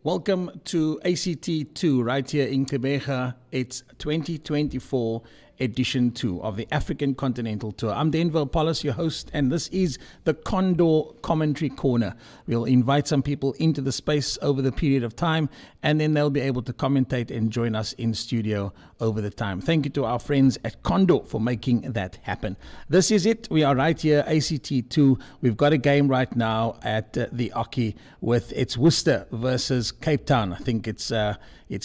Welcome to ACT2 right here in Gqeberha. It's 2024 edition 2 of the African Continental Tour. I'm Denver Apollos, your host, and this is the Condor Commentary Corner. We'll invite some people into the space over the period of time, and then they'll be able to commentate and join us in studio over the time. Thank you to our friends at Condor for making that happen. This is it. We are right here, ACT2. We've got a game right now at the Oki with it's Worcester versus Cape Town. I think it's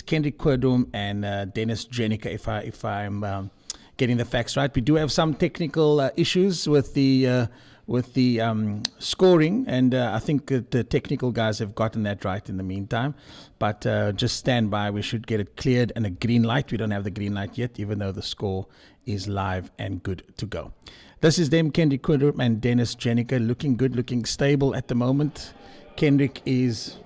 Kendrick and Dennis Jenica, if I'm getting the facts right. We do have some technical issues with the scoring, and I think that the technical guys have gotten that right in the meantime. But just stand by. We should get it cleared and a green light. We don't have the green light yet, even though the score is live and good to go. This is them, Kendrick and Dennis Jenica, looking good, looking stable at the moment. Kendrick is...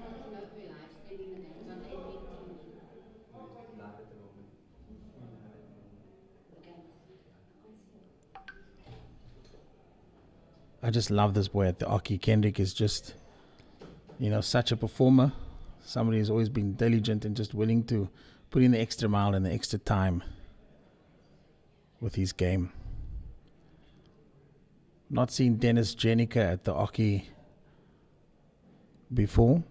I just love this boy at the Oki. Kendrick is just, such a performer. Somebody who's always been diligent and just willing to put in the extra mile and the extra time with his game. Not seen Dennis Jenica at the Oki before.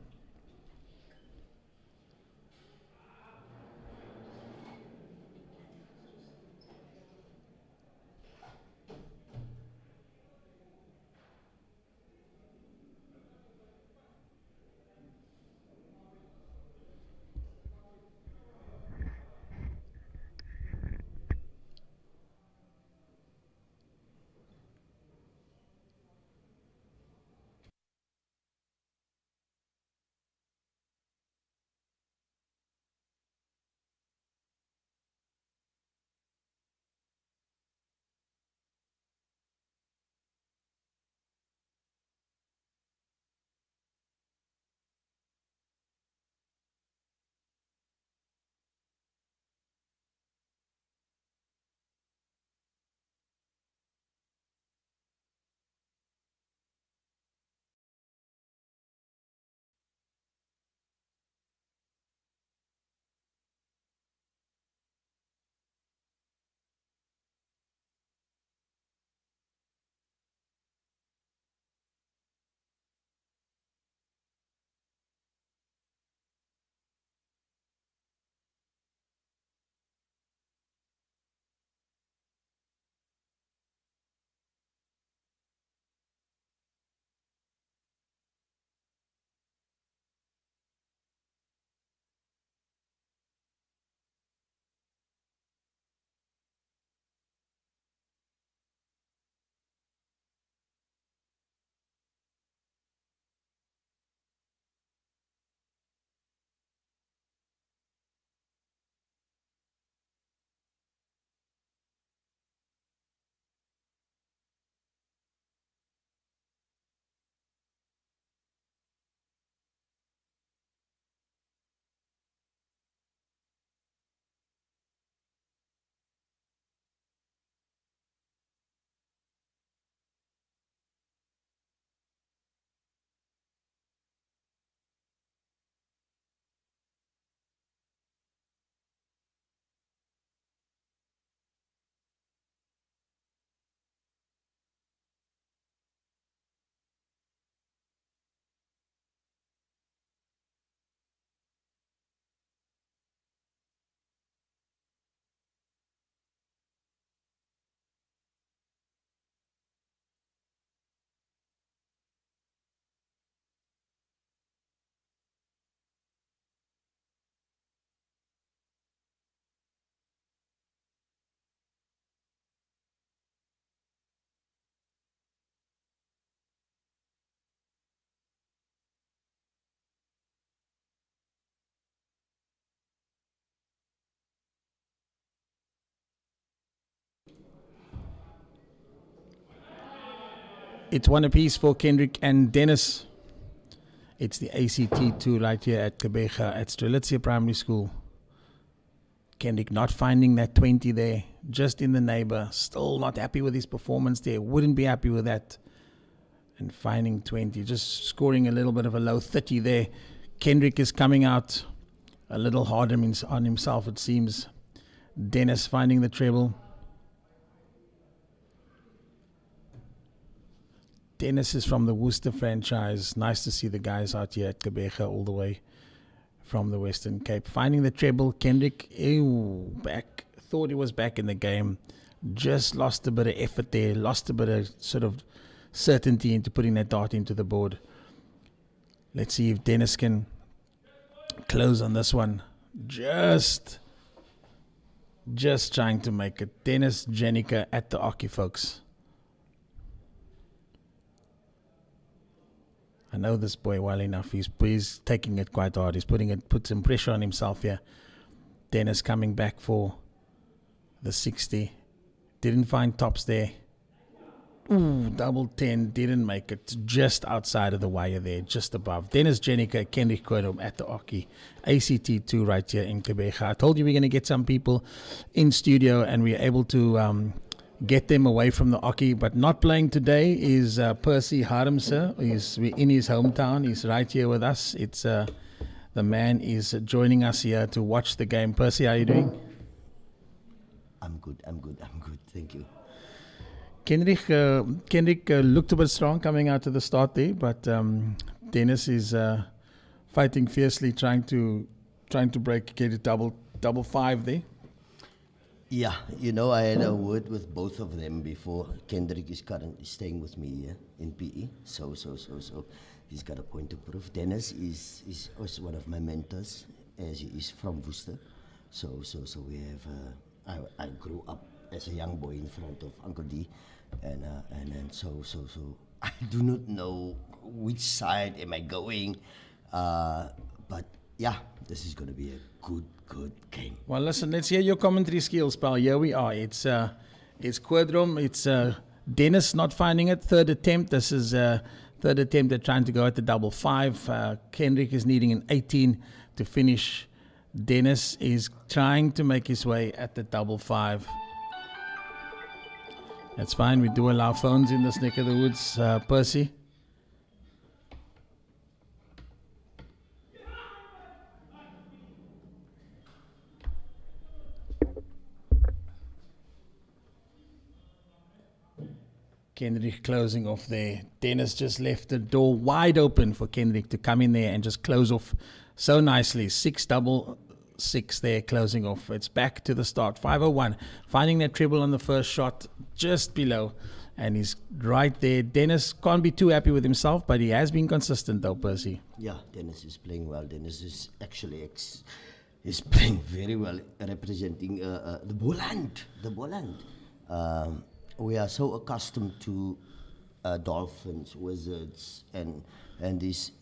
It's one apiece for Kendrick and Dennis. It's the ACT2 right here at Gqeberha at Strelitzia Primary School. Kendrick not finding that 20 there, just in the neighbor. Still not happy with his performance there. Wouldn't be happy with that. And finding 20, just scoring a little bit of a low 30 there. Kendrick is coming out a little hard on himself, it seems. Dennis finding the treble. Dennis is from the Worcester franchise. Nice to see the guys out here at Gqeberha all the way from the Western Cape. Finding the treble. Kendrick, back. Thought he was back in the game. Just lost a bit of effort there. Lost a bit of sort of certainty into putting that dart into the board. Let's see if Dennis can close on this one. Just trying to make it. Dennis Jenica at the Oki, folks. I know this boy well enough. He's taking it quite hard. He's put some pressure on himself here. Dennis coming back for the 60. Didn't find tops there. Ooh, double 10. Didn't make it. Just outside of the wire there. Just above. Dennis Jenica, Kendrick Quarterfinal at the Oki. ACT2 right here in Gqeberha. I told you we're going to get some people in studio and we're able to get them away from the Oki. But not playing today is Percy Harmse. He's in his hometown. He's right here with us. It's the man is joining us here to watch the game. Percy, how are you doing? I'm good. Thank you. Kendrick looked a bit strong coming out to the start there, but Dennis is fighting fiercely, trying to get a double five there. Yeah, I had a word with both of them before. Kendrick is currently staying with me here in PE, so he's got a point to prove. Dennis is also one of my mentors, as he is from Worcester. So we have. I grew up as a young boy in front of Uncle D, and so I do not know which side am I going, but yeah, this is going to be a good game. Well, listen, let's hear your commentary skills, pal. Here we are. It's Quadrum. It's Dennis not finding it. Third attempt. This is third attempt at trying to go at the double five. Kendrick is needing an 18 to finish. Dennis is trying to make his way at the double five. That's fine. We do allow phones in this neck of the woods. Percy. Kendrick closing off there. Dennis just left the door wide open for Kendrick to come in there and just close off so nicely. 6-6 there, closing off. It's back to the start. 501. Finding that treble on the first shot just below. And he's right there. Dennis can't be too happy with himself, but he has been consistent though, Percy. Yeah, Dennis is playing well. Dennis is actually is playing very well, representing the Boland. The Boland. We are so accustomed to dolphins, wizards, and these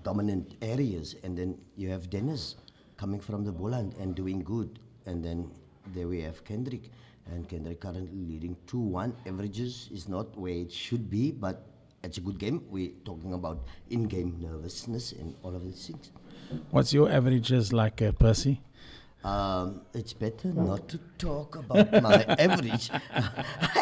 dominant areas, and then you have Dennis coming from the Boland and doing good, and then there we have Kendrick, and Kendrick currently leading 2-1. Averages is not where it should be, but it's a good game. We're talking about in-game nervousness and all of these things. What's your averages like, Percy? It's better not to talk about my average.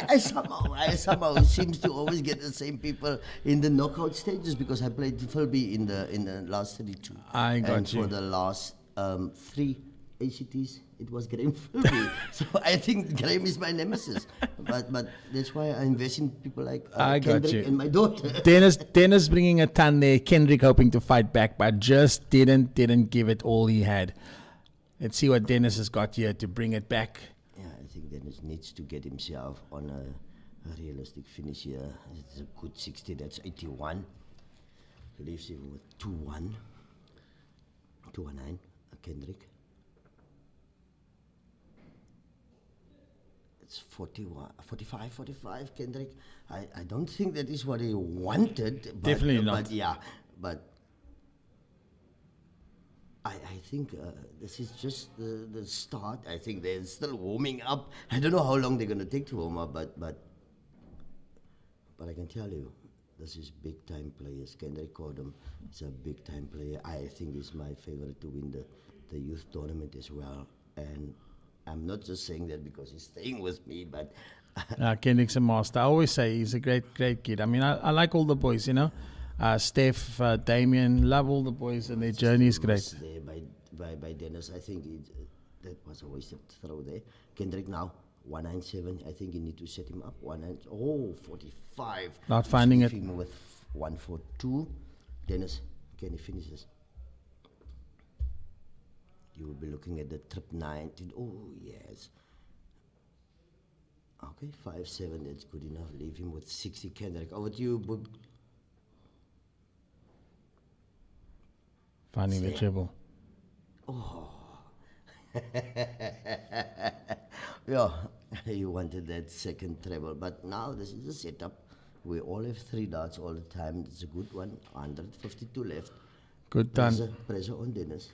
I somehow seems to always get the same people in the knockout stages because I played Philby in the last 32. I got and you. For the last 3 ACTs, it was Graham Philby. So I think Graham is my nemesis. But that's why I invest in people like Kendrick and my daughter. Dennis bringing a ton there. Kendrick hoping to fight back, but just didn't give it all he had. Let's see what Dennis has got here to bring it back. Yeah, I think Dennis needs to get himself on a realistic finish here. It's a good 60, that's 81. Leaves him with 2-1. 2-9, Kendrick. It's 45, Kendrick. I don't think that is what he wanted. But, Definitely not. But I think this is just the start. I think they're still warming up. I don't know how long they're going to take to warm up, but I can tell you, this is big-time players. Kendrick Quarterfinal is a big-time player. I think he's my favorite to win the youth tournament as well. And I'm not just saying that because he's staying with me, but... Kendrick's a master. I always say he's a great kid. I mean, I like all the boys, Steph, Damien, love all the boys and their journey is great. There by Dennis. I think that was a wasted throw there. Kendrick now 197. I think you need to set him up. 45. Not finding it. Him with 142. Dennis, can he finish this? You will be looking at the trip 19. Oh yes. Okay, 5-7. That's good enough. Leave him with 60. Kendrick, over to you. Book. Finding the treble. Yeah, you wanted that second treble, but now this is the setup. We all have 3 darts all the time. It's a good one. 152 left. Good done. Pressure on Dennis.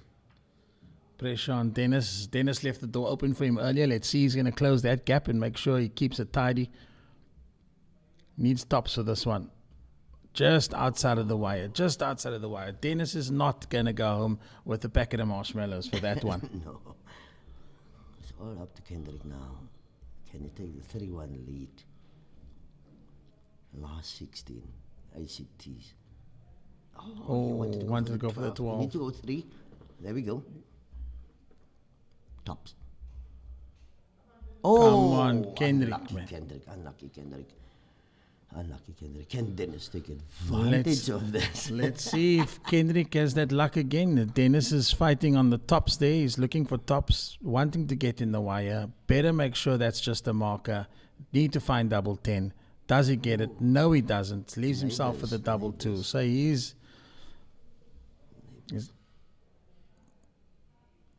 Pressure on Dennis. Dennis left the door open for him earlier. Let's see, he's going to close that gap and make sure he keeps it tidy. Needs tops for this one. Just outside of the wire. Just outside of the wire. Dennis is not going to go home with a packet of marshmallows for that one. No. It's all up to Kendrick now. Can he take the 3-1 lead? Last 16. ACTs. Oh, wanted to go for the 12. You need to go 3. There we go. Tops. Oh, come on, Kendrick, unlucky man. Kendrick, unlucky Kendrick. Unlucky Kendrick. Can Dennis take advantage of this? Let's see if Kendrick has that luck again. Dennis is fighting on the tops there. He's looking for tops, wanting to get in the wire. Better make sure that's just a marker. Need to find double 10. Does he get it? No, he doesn't. Leaves himself with a double 2. So he's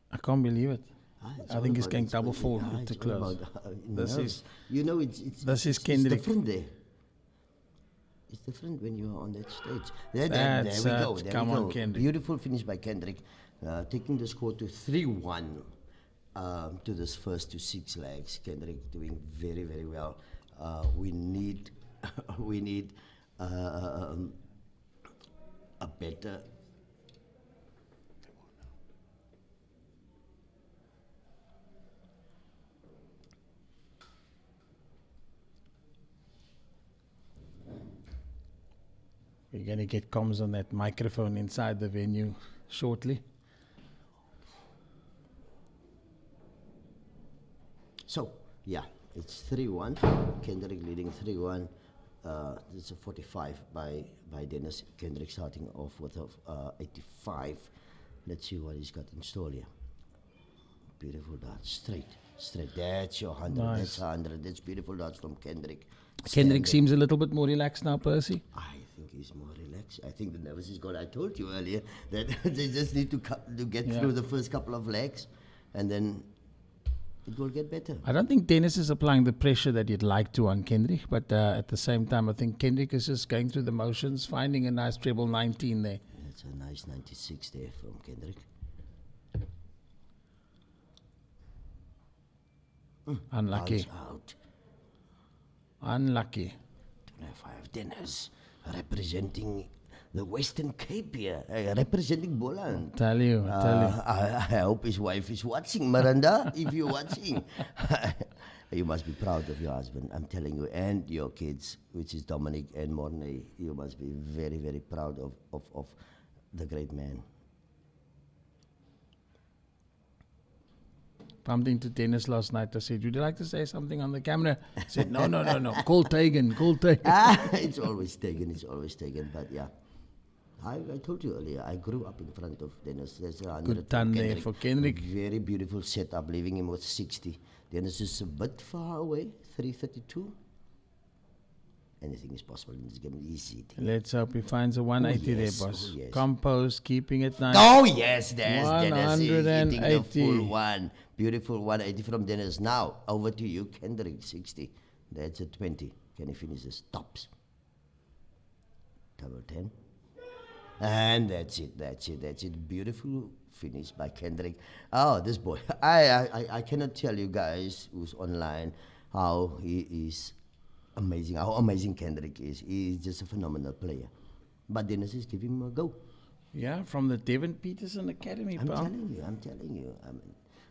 I can't believe it. I think he's going double 4 to close. This is, you know, this is Kendrick. It's different there. It's different when you are on that stage. There That's we go. come on, Kendrick. Beautiful finish by Kendrick, taking the score to 3-1 to this first to 6 legs. Kendrick doing very, very well. We need a better. We're going to get comms on that microphone inside the venue shortly. So, yeah, it's 3-1. Kendrick leading 3-1. It's a 45 by Dennis. Kendrick starting off with 85. Let's see what he's got in store here. Beautiful dart. Straight. That's your 100. Nice. That's 100. That's beautiful darts from Kendrick. Kendrick seems a little bit more relaxed now, Percy. I think he's more relaxed. I think the nervous is gone. I told you earlier that they just need to get through the first couple of legs, and then it will get better. I don't think Dennis is applying the pressure that you'd like to on Kendrick, but at the same time, I think Kendrick is just going through the motions, finding a nice treble 19 there. That's a nice 96 there from Kendrick. Unlucky. Bounce out. Unlucky. 25 Dennis representing the Western Cape here, representing Boland. Tell you. I hope his wife is watching. Miranda, if you're watching, you must be proud of your husband, I'm telling you, and your kids, which is Dominic and Mornay. You must be very, very proud of the great man. Bumped into Dennis last night. I said, would you like to say something on the camera? He said, no. Call Tegan. It's always taken, but yeah. I told you earlier, I grew up in front of Dennis. There's a Good done there for Kendrick. Very beautiful setup, leaving him with 60. Dennis is a bit far away, 332. Anything is possible in this game. Easy. Let's hope he finds a 180 there, boss. Oh, yes. Composed, keeping it nice. Oh, yes, there's Dennis. He's hitting the 180. full one. Beautiful 180 from Dennis. Now, over to you, Kendrick, 60. That's a 20. Can he finish this? Tops. Double 10. And that's it. Beautiful finish by Kendrick. Oh, this boy. I cannot tell you guys who's online how he is amazing, how amazing Kendrick is. He's just a phenomenal player. But Dennis is giving him a go. Yeah, from the Devon Peterson Academy, I'm telling you.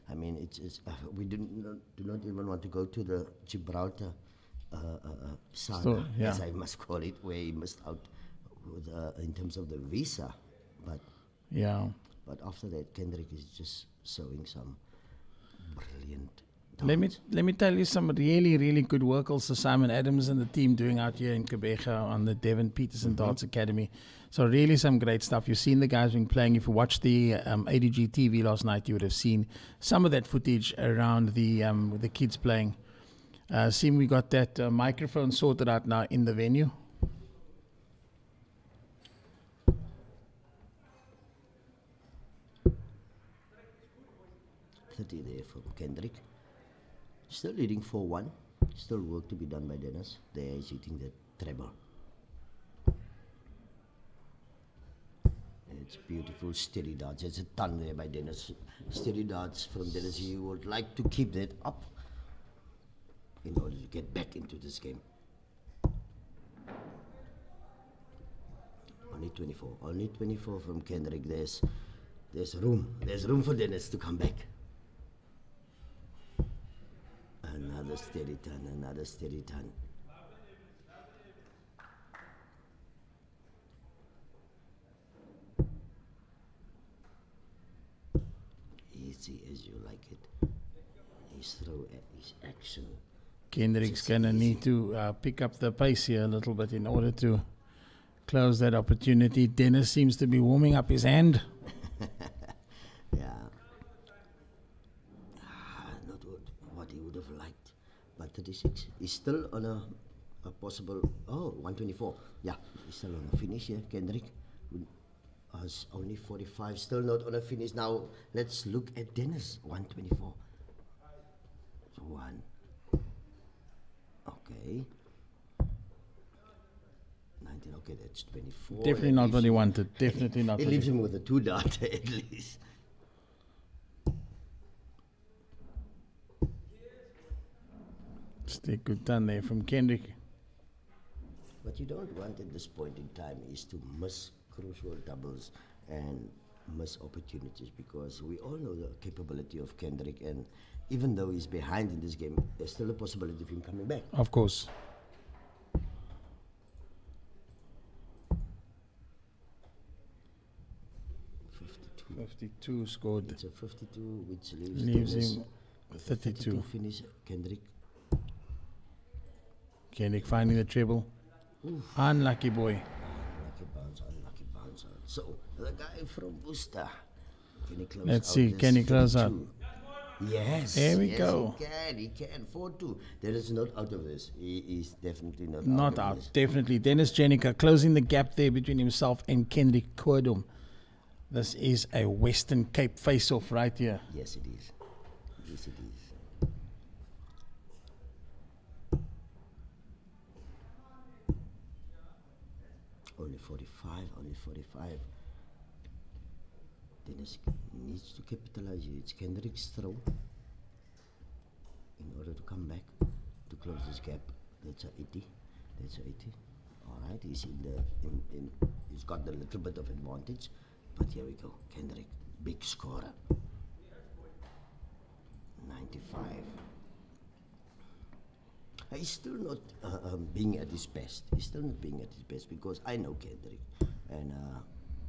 I mean, it's we do not even want to go to the Gqeberha saga, So, yeah. as I must call it, where he missed out with, in terms of the visa, but Yeah. but after that, Kendrick is just showing some brilliant. Let me tell you some really, really good work also Simon Adams and the team doing out here in Gqeberha on the Devon Peterson Darts Academy. So really some great stuff. You've seen the guys been playing. If you watched the ADG TV last night, you would have seen some of that footage around the kids playing. Seeing we got that microphone sorted out now in the venue. 30 there for Kendrick. Still leading 4-1. Still work to be done by Dennis. There he's hitting the treble. It's beautiful, steady darts. It's a ton there by Dennis. Steady darts from Dennis. He would like to keep that up in order to get back into this game. Only 24. Only 24 from Kendrick. There's room. There's room for Dennis to come back. Another steady turn, another steady turn. Easy as you like it. His throw, his action. Kendrick's going to need to pick up the pace here a little bit in order to close that opportunity. Dennis seems to be warming up his hand. Yeah. Not what he would have liked. But 36. He's still on a possible... Oh, 124. Yeah, he's still on a finish here, Kendrick. Has only 45. Still not on a finish. Now, let's look at Dennis. 124. So 1. Okay. 19. Okay, that's 24. Definitely not what he wanted. Definitely not. It leaves him with a 2 dart at least. Still good done there from Kendrick. What you don't want at this point in time is to miss crucial doubles and miss opportunities, because we all know the capability of Kendrick, and even though he's behind in this game, there's still a possibility of him coming back. Of course. 52 scored. It's a 52, which leaves Leaves him with 32. Finish, Kendrick. Kendrick finding the treble. Oof. Unlucky boy. Unlucky bounce. So, the guy from Worcester. Can he close Let's out see, this can he close out? 52? Yes. There we yes, go. He can. 4-2. Dennis is not out of this. He is definitely not Not out. out, Of this. definitely. Dennis Jenica closing the gap there between himself and Kendrick Querdum. This is a Western Cape face-off right here. Yes, it is. Yes, it is. Only 45, only 45. Dennis needs to capitalize here. It's Kendrick's throw in order to come back to close this gap. That's a 80. That's a 80. All right, he's he's got a little bit of advantage, but here we go. Kendrick, big scorer. 95. He's still not being at his best. He's still not being at his best, because I know Kendrick, and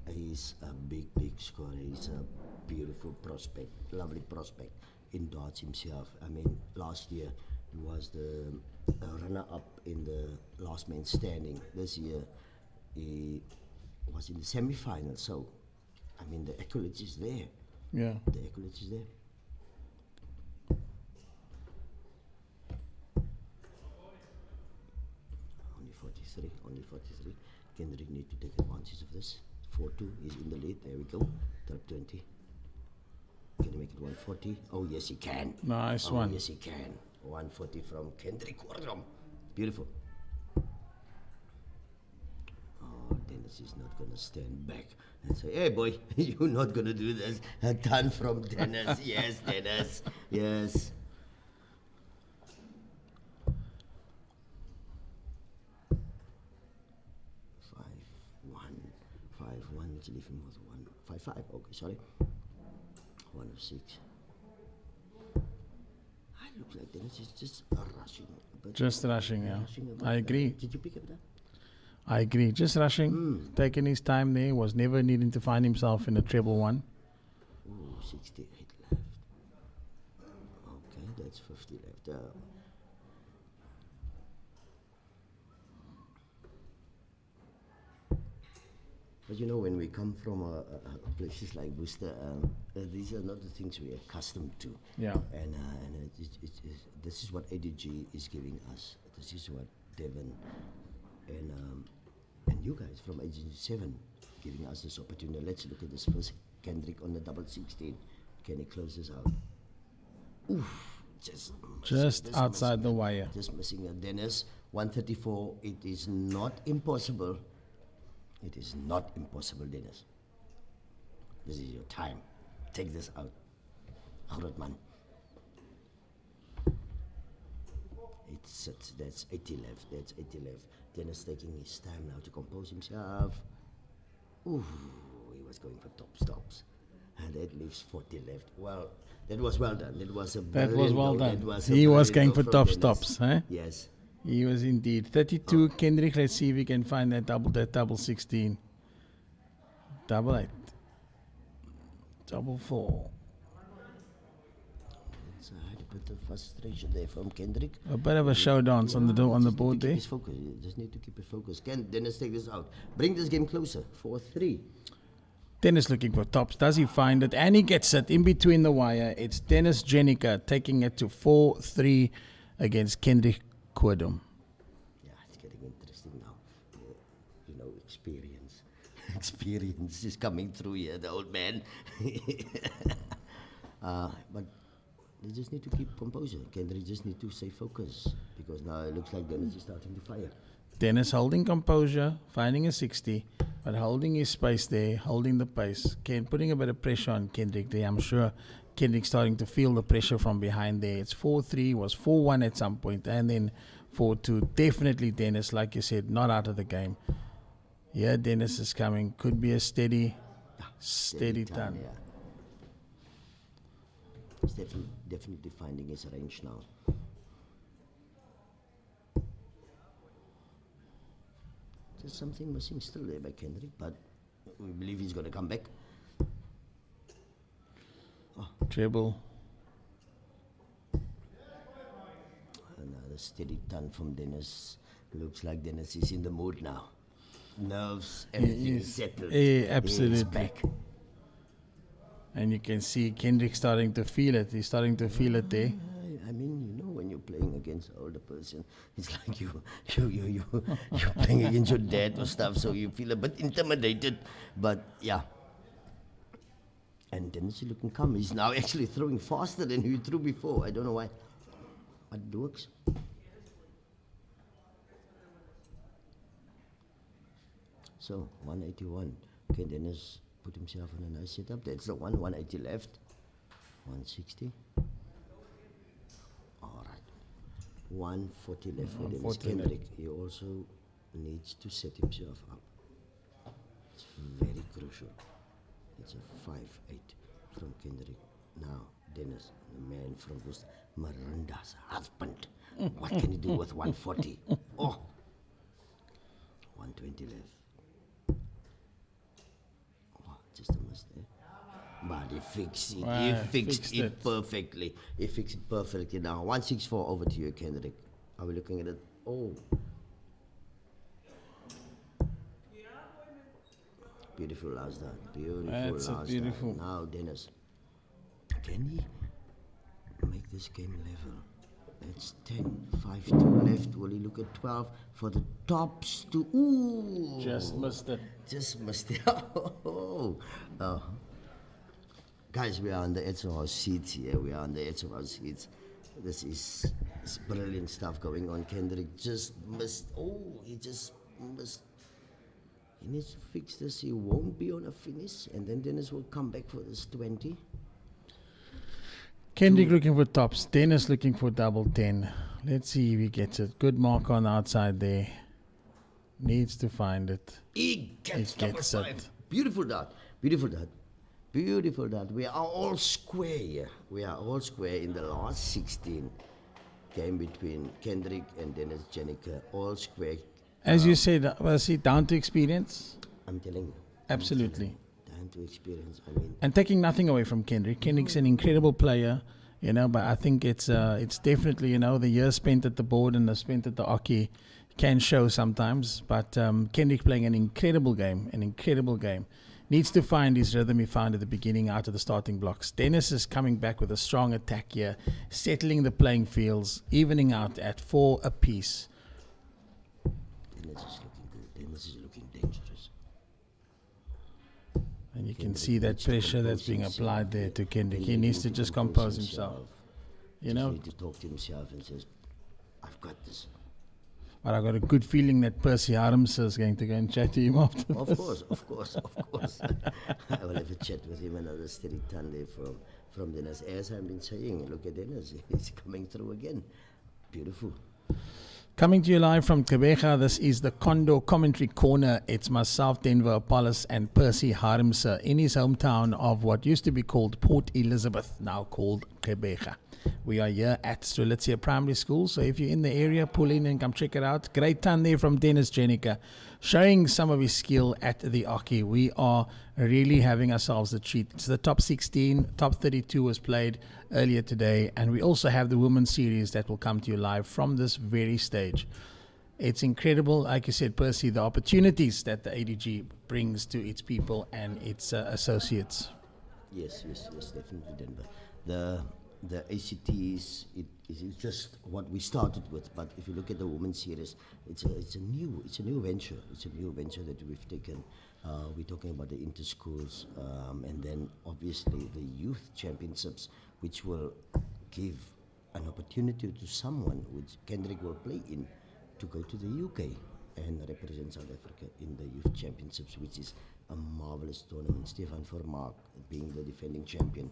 he's a big scorer. He's a beautiful prospect, lovely prospect in darts himself. I mean, last year he was the runner-up in the last man standing. This year he was in the semi-final. So, I mean, the accolades is there. Yeah. The accolades is there. Only 43. Kendrick need to take advantage of this. 4-2, he's in the lead. There we go. Top 20. Can he make it 140? Oh, yes, he can. Nice one. Yes, he can. 140 from Kendrick Querdum. Beautiful. Oh, Dennis is not going to stand back and say, hey, boy, you're not going to do this. A ton from Dennis. Yes, Dennis. Yes. 5-1, let's leave him with 1-5-5. Okay, sorry. 1 of 6. I look like Dennis is just rushing. Just rushing, yeah. I agree. Did you pick up that? I agree. Just rushing, taking his time there, was never needing to find himself in a treble one. Ooh, 68 left. Okay, that's 50 left. But you know, when we come from places like Worcester, these are not the things we're accustomed to. Yeah. And this is what ADG is giving us. This is what Devon and you guys from Agency 7 giving us this opportunity. Let's look at this first. Kendrick on the double 16. Can he close this out? Oof. Just outside the wire. Just missing a Dennis. 134. It is not impossible. It is not impossible, Dennis. This is your time. Take this out. Groot man. That's 80 left. That's 80 left. Dennis taking his time now to compose himself. Ooh, he was going for top stops. And that leaves 40 left. Well, that was well done. That was well done. He was going for top stops, huh? Yes. He was indeed. 32, Kendrick, let's see if we can find that double 16. Double 8. Double 4. It's a bit of frustration there from Kendrick. A bit of a show dance on the board there. You just need to keep it focused. Can Dennis take this out? Bring this game closer. 4-3. Dennis looking for tops. Does he find it? And he gets it in between the wire. It's Dennis Jenica taking it to 4-3 against Kendrick Quadum. Yeah, it's getting interesting now. You know, experience. Experience is coming through here, the old man. But they just need to keep composure. Kendrick just need to stay focused because now it looks like Dennis is starting to fire. Dennis holding composure, finding a 60, but holding his space there, holding the pace. Putting a bit of pressure on Kendrick there. I'm sure Kendrick starting to feel the pressure from behind there. It's 4-3, was 4-1 at some point, and then 4-2. Definitely Dennis, like you said, not out of the game. Yeah, Dennis is coming. Could be a steady turn. Yeah. He's definitely finding his range now. There's something missing still there by Kendrick, but we believe he's going to come back. Treble. Another steady turn from Dennis. Looks like Dennis is in the mood now. Nerves, everything is settled. Absolutely. He's back. And you can see Kendrick starting to feel it. He's starting to feel it there. I mean, you know, when you're playing against an older person, it's like you're playing against your dad or stuff, so you feel a bit intimidated. But yeah. And Dennis is looking calm. He's now actually throwing faster than he threw before. I don't know why. But it works. So 181. Okay, Dennis put himself in a nice setup. That's the 180 left. 160. All right. 140 left for Dennis. Kendrick, he also needs to set himself up. It's very crucial. It's a 5-8 from Kendrick. Now, Dennis, the man from Miranda's husband. What can he do with 140? Oh, 120 left. Oh, just a miss there. But he fixed it. He fixed it perfectly. He fixed it perfectly. Now, 164 over to you, Kendrick. Are we looking at it? Oh. Beautiful last dart. Beautiful last dart. Now, Dennis. Can he make this game level? That's 10, 5-2 left. Will he look at 12 for the tops to... Ooh! Just missed it. Just missed it. Oh. Guys, we are on the edge of our seats here. We are on the edge of our seats. This is brilliant stuff going on. Kendrick just missed. Oh, he just missed. He needs to fix this. He won't be on a finish. And then Dennis will come back for this 20. Kendrick looking for tops. Dennis looking for double 10. Let's see if he gets it. Good mark on the outside there. Needs to find it. He gets it. Beautiful dart. Beautiful dart. Beautiful dart. We are all square here. We are all square in the last 16. Game between Kendrick and Dennis Jenica. All square. As you said, was he down to experience? I'm telling you. Absolutely. Down to experience. I mean, And taking nothing away from Kendrick. Kendrick's an incredible player, but I think it's definitely, the years spent at the board and the spent at the hockey can show sometimes. But Kendrick playing an incredible game. Needs to find his rhythm he found at the beginning out of the starting blocks. Dennis is coming back with a strong attack here, settling the playing fields, evening out at 4 apiece. Dennis is looking good. Dennis is looking dangerous. And you can see that pressure that's being applied there to Kendrick. He needs to just compose himself. Just need to talk to himself and says, I've got this. But I got a good feeling that Percy Harmser is going to go and chat to him after. Of course. I will have a chat with him another steady Sunday from Dennis. As I've been saying, look at Dennis. He's coming through again. Beautiful. Coming to you live from Gqeberha, this is the Condor Commentary Corner. It's myself, Denver Apollos, and Percy Harmser in his hometown of what used to be called Port Elizabeth, now called Gqeberha. We are here at Strelitzia Primary School, so if you're in the area, pull in and come check it out. Great ton there from Dennis Jenica, showing some of his skill at the hockey. We are really having ourselves a treat. It's the top 16, top 32 was played earlier today, and we also have the women's series that will come to you live from this very stage. It's incredible, like you said, Percy, the opportunities that the ADG brings to its people and its associates. Yes, definitely, Denver. The ACT is just what we started with, but if you look at the women's series, it's a new venture. It's a new venture that we've taken. We're talking about the interschools, and then obviously the youth championships, which will give an opportunity to someone which Kendrick will play in to go to the UK and represent South Africa in the youth championships, which is a marvelous tournament. Stefan Vermaak, being the defending champion,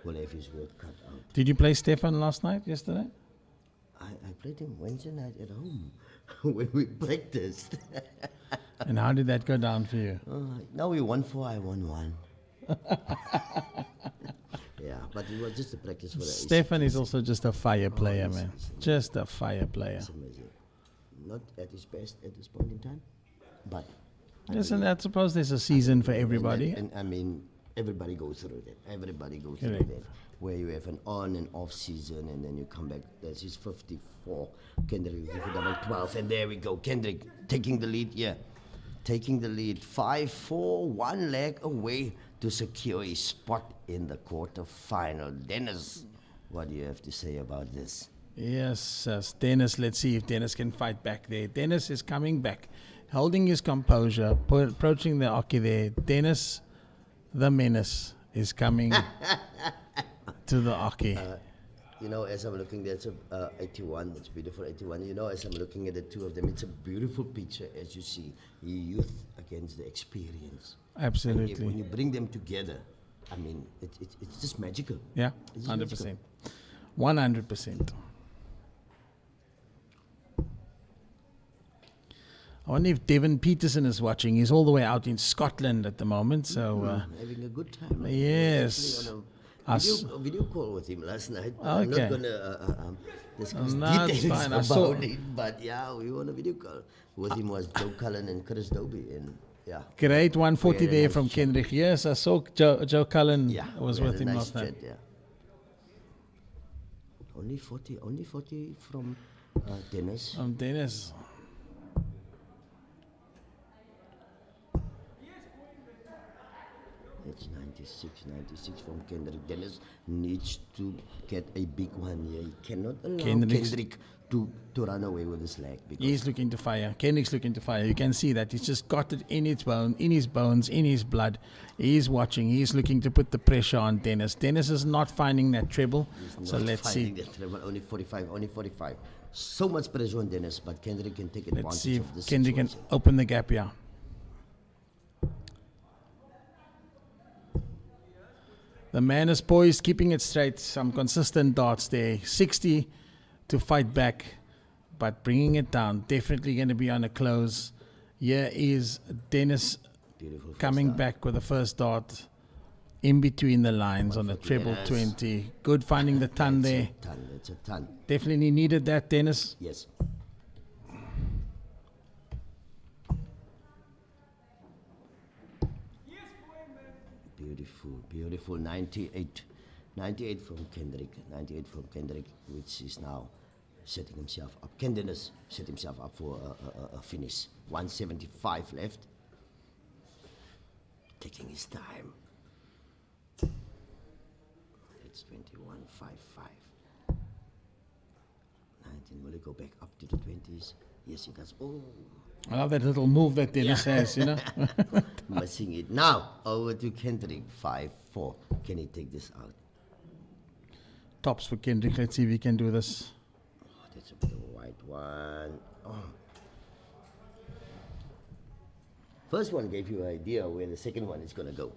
will have his work cut out. Did you play Stefan yesterday? I played him Wednesday night at home when we practiced. And how did that go down for you? Now we won 4, I won 1. Yeah, but it was just a practice for the Stefan is also just a fire player, man. Just a fire player. It's amazing. Not at his best at this point in time, but... Listen, I suppose there's a season for everybody. And I mean, everybody goes through that. Everybody goes Correct. through that. Where you have an on and off season and then you come back. That's his 54. Kendrick will give it double 12. And there we go. Kendrick taking the lead. Yeah. Taking the lead. 5-4. 1 leg away to secure his spot in the quarterfinal. Dennis, what do you have to say about this? Yes, Dennis. Let's see if Dennis can fight back there. Dennis is coming back, holding his composure, approaching the hockey there. Dennis, the menace, is coming to the hockey. As I'm looking, that's 81. It's beautiful, 81. As I'm looking at the two of them, it's a beautiful picture, as you see. Youth against the experience. Absolutely. When you bring them together, I mean, it's just magical. Yeah, 100%. 100%. I wonder if Devin Peterson is watching. He's all the way out in Scotland at the moment. So having a good time. Yes. A video call with him last night. Okay. I'm not going to discuss details about it, but yeah, we were on a video call. With him was Joe Cullen and Chris Dobie, and yeah. Great 140 Very there nice from chat. Kendrick. Yes, I saw Joe Cullen was we had with a him nice last night. chat, yeah. Only 40 from Dennis. Dennis. It's 96 from Kendrick. Dennis needs to get a big one here. He cannot allow Kendrick to run away with his leg. He's looking to fire. Kendrick's looking to fire. You can see that. He's just got it in his bones, in his blood. He's watching. He's looking to put the pressure on Dennis. Dennis is not finding that treble. So let's see. That treble. Only 45. So much pressure on Dennis, but Kendrick can take advantage Let's see if of this Kendrick can situation. open the gap here. The man is poised, keeping it straight. Some consistent darts there. 60 to fight back, but bringing it down. Definitely going to be on a close. Here is Dennis Beautiful coming first back with the first dart in between the lines on the 140, treble yes. 20. Good finding the ton there. It's a ton. Definitely needed that, Dennis. Yes. beautiful. 98. 98 from Kendrick. 98 from Kendrick, which is now setting himself up. Dennis set himself up for a finish. 175 left. Taking his time. It's 21.55. 19. Will he go back up to the 20s? Yes, he does. Oh. I love that little move that Dennis has, you know. Missing it. Now, over to Kendrick. 5-4. Can he take this out? Tops for Kendrick. Let's see if he can do this. Oh, that's a bit of a white one. Oh. First one gave you an idea where the second one is going to go.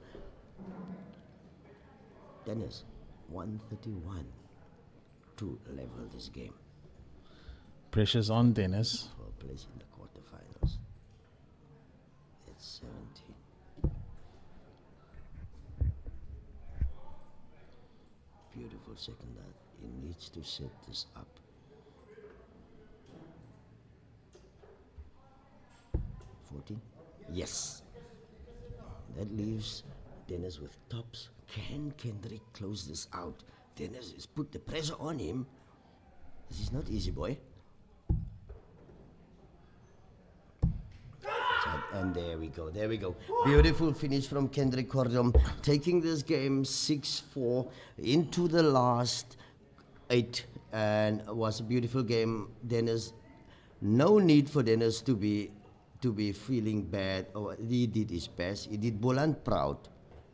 Dennis, 131 to level this game. Pressure's on Dennis. For a place in the quarterfinals. It's 17. Beautiful second that he needs to set this up. 14. Yes. That leaves Dennis with tops. Can Kendrick close this out? Dennis has put the pressure on him. This is not easy, boy. And there we go, there we go. Beautiful finish from Kendrick Cordom, taking this game 6-4 into the last 8, and it was a beautiful game. Dennis, no need for Dennis to be feeling bad. Oh, he did his best. He did Boland proud.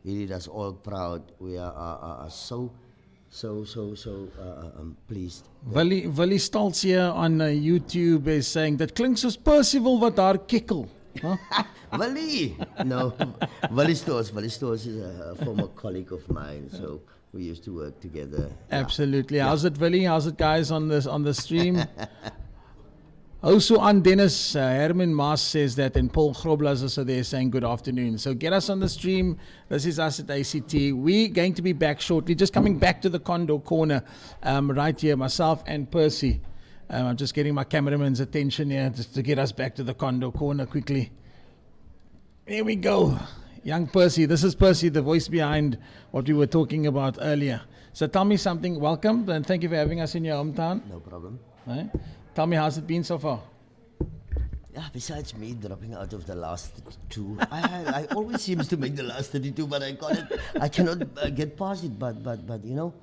He did us all proud. We are so pleased. Willie Stoltz here on YouTube is saying that klinkt soos Percival wat daar kikkel. Huh? Willie! No, Willie Stoltz is a former colleague of mine, so we used to work together. Absolutely. Yeah. How's it, Willie? How's it, guys, on the stream? Also on Dennis, Herman Maas says that, and Paul Grobler is also there saying good afternoon. So get us on the stream. This is us at ACT. We're going to be back shortly. Just coming back to the Condor Corner right here, myself and Percy. I'm just getting my cameraman's attention here just to get us back to the Condor Corner quickly. There we go. Young Percy. This is Percy, the voice behind what we were talking about earlier. So tell me something. Welcome, and thank you for having us in your hometown. No problem. Right? Tell me, how's it been so far? Yeah, besides me dropping out of the last 2, I always seems to make the last 32, but I cannot get past it. But you know,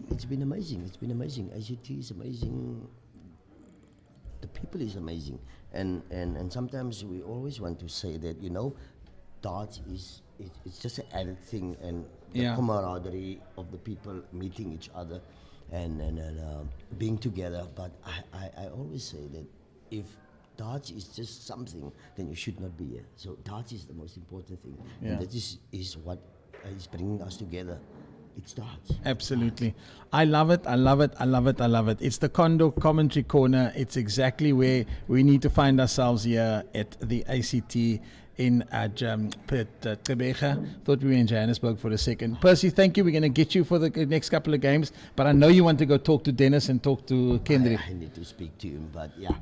it's been amazing. It's been amazing. ACT is amazing. The people is amazing, and sometimes we always want to say that, you know, darts it's just an added thing, and the camaraderie of the people meeting each other. And being together, but I always say that if darts is just something, then you should not be here. So darts is the most important thing, and that is what is bringing us together. It starts. Absolutely. I love it. I love it. I love it. I love it. It's the Condor Commentary Corner. It's exactly where we need to find ourselves here at the ACT in Gqeberha. Thought we were in Johannesburg for a second. Percy, thank you. We're going to get you for the next couple of games, but I know you want to go talk to Dennis and talk to Kendrick. I need to speak to him, but yeah,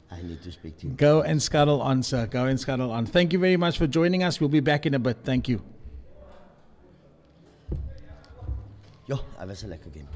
I need to speak to him. Go and scuttle on, sir. Go and scuttle on. Thank you very much for joining us. We'll be back in a bit. Thank you. Ja, hij was een lekker game.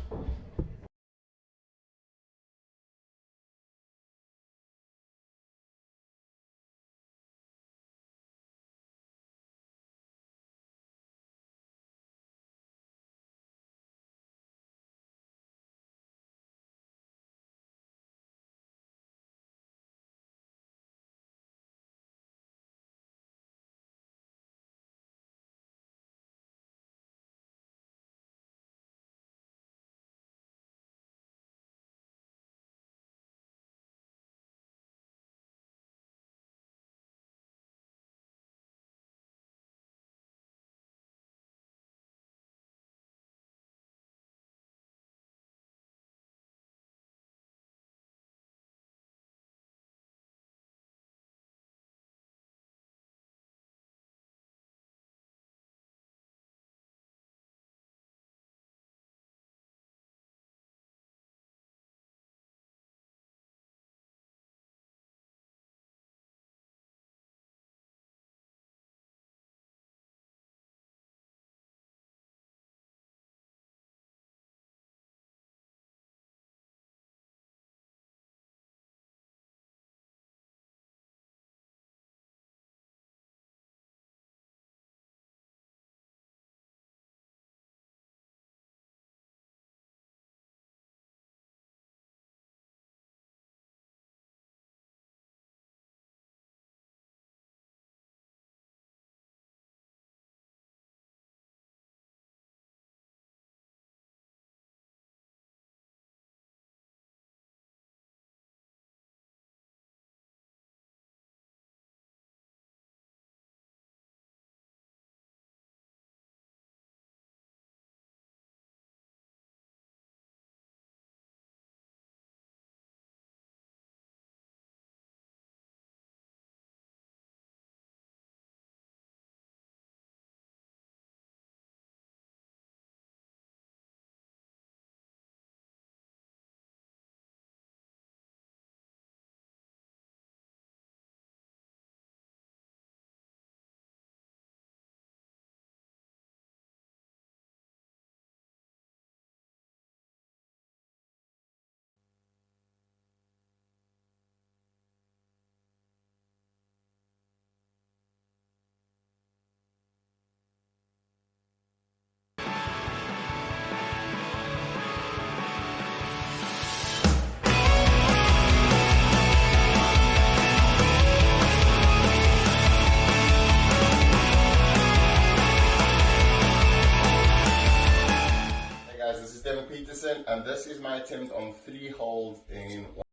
And this is my attempt on 3 holes in one.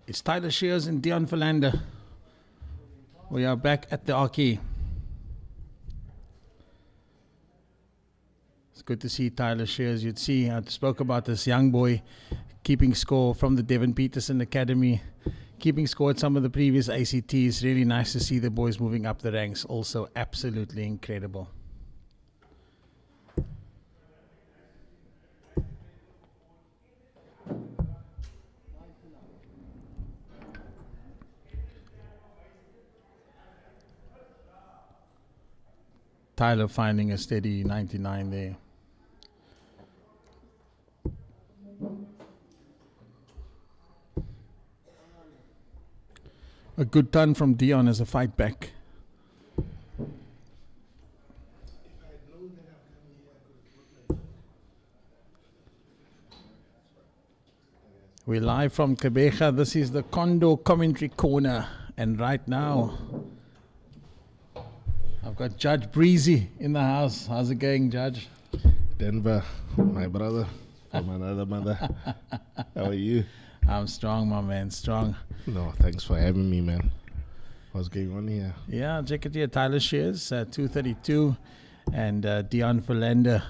It's Tyler Shears and Dion Philander. We are back at the Archie. It's good to see Tyler Shears. You'd see, I spoke about this young boy keeping score from the Devon Peterson Academy, keeping score at some of the previous ACTs. Really nice to see the boys moving up the ranks. Also absolutely incredible. Tyler finding a steady 99 there. A good turn from Dion as a fight back. We're live from Gqeberha. This is the Condor Commentary Corner. And right now, I've got Judge Breezy in the house. How's it going, Judge? Denver, my brother from another mother. How are you? I'm strong, my man, strong. No, thanks for having me, man. What's going on here? Yeah, check it here. Tyler Shears, 232, and Dion Philander.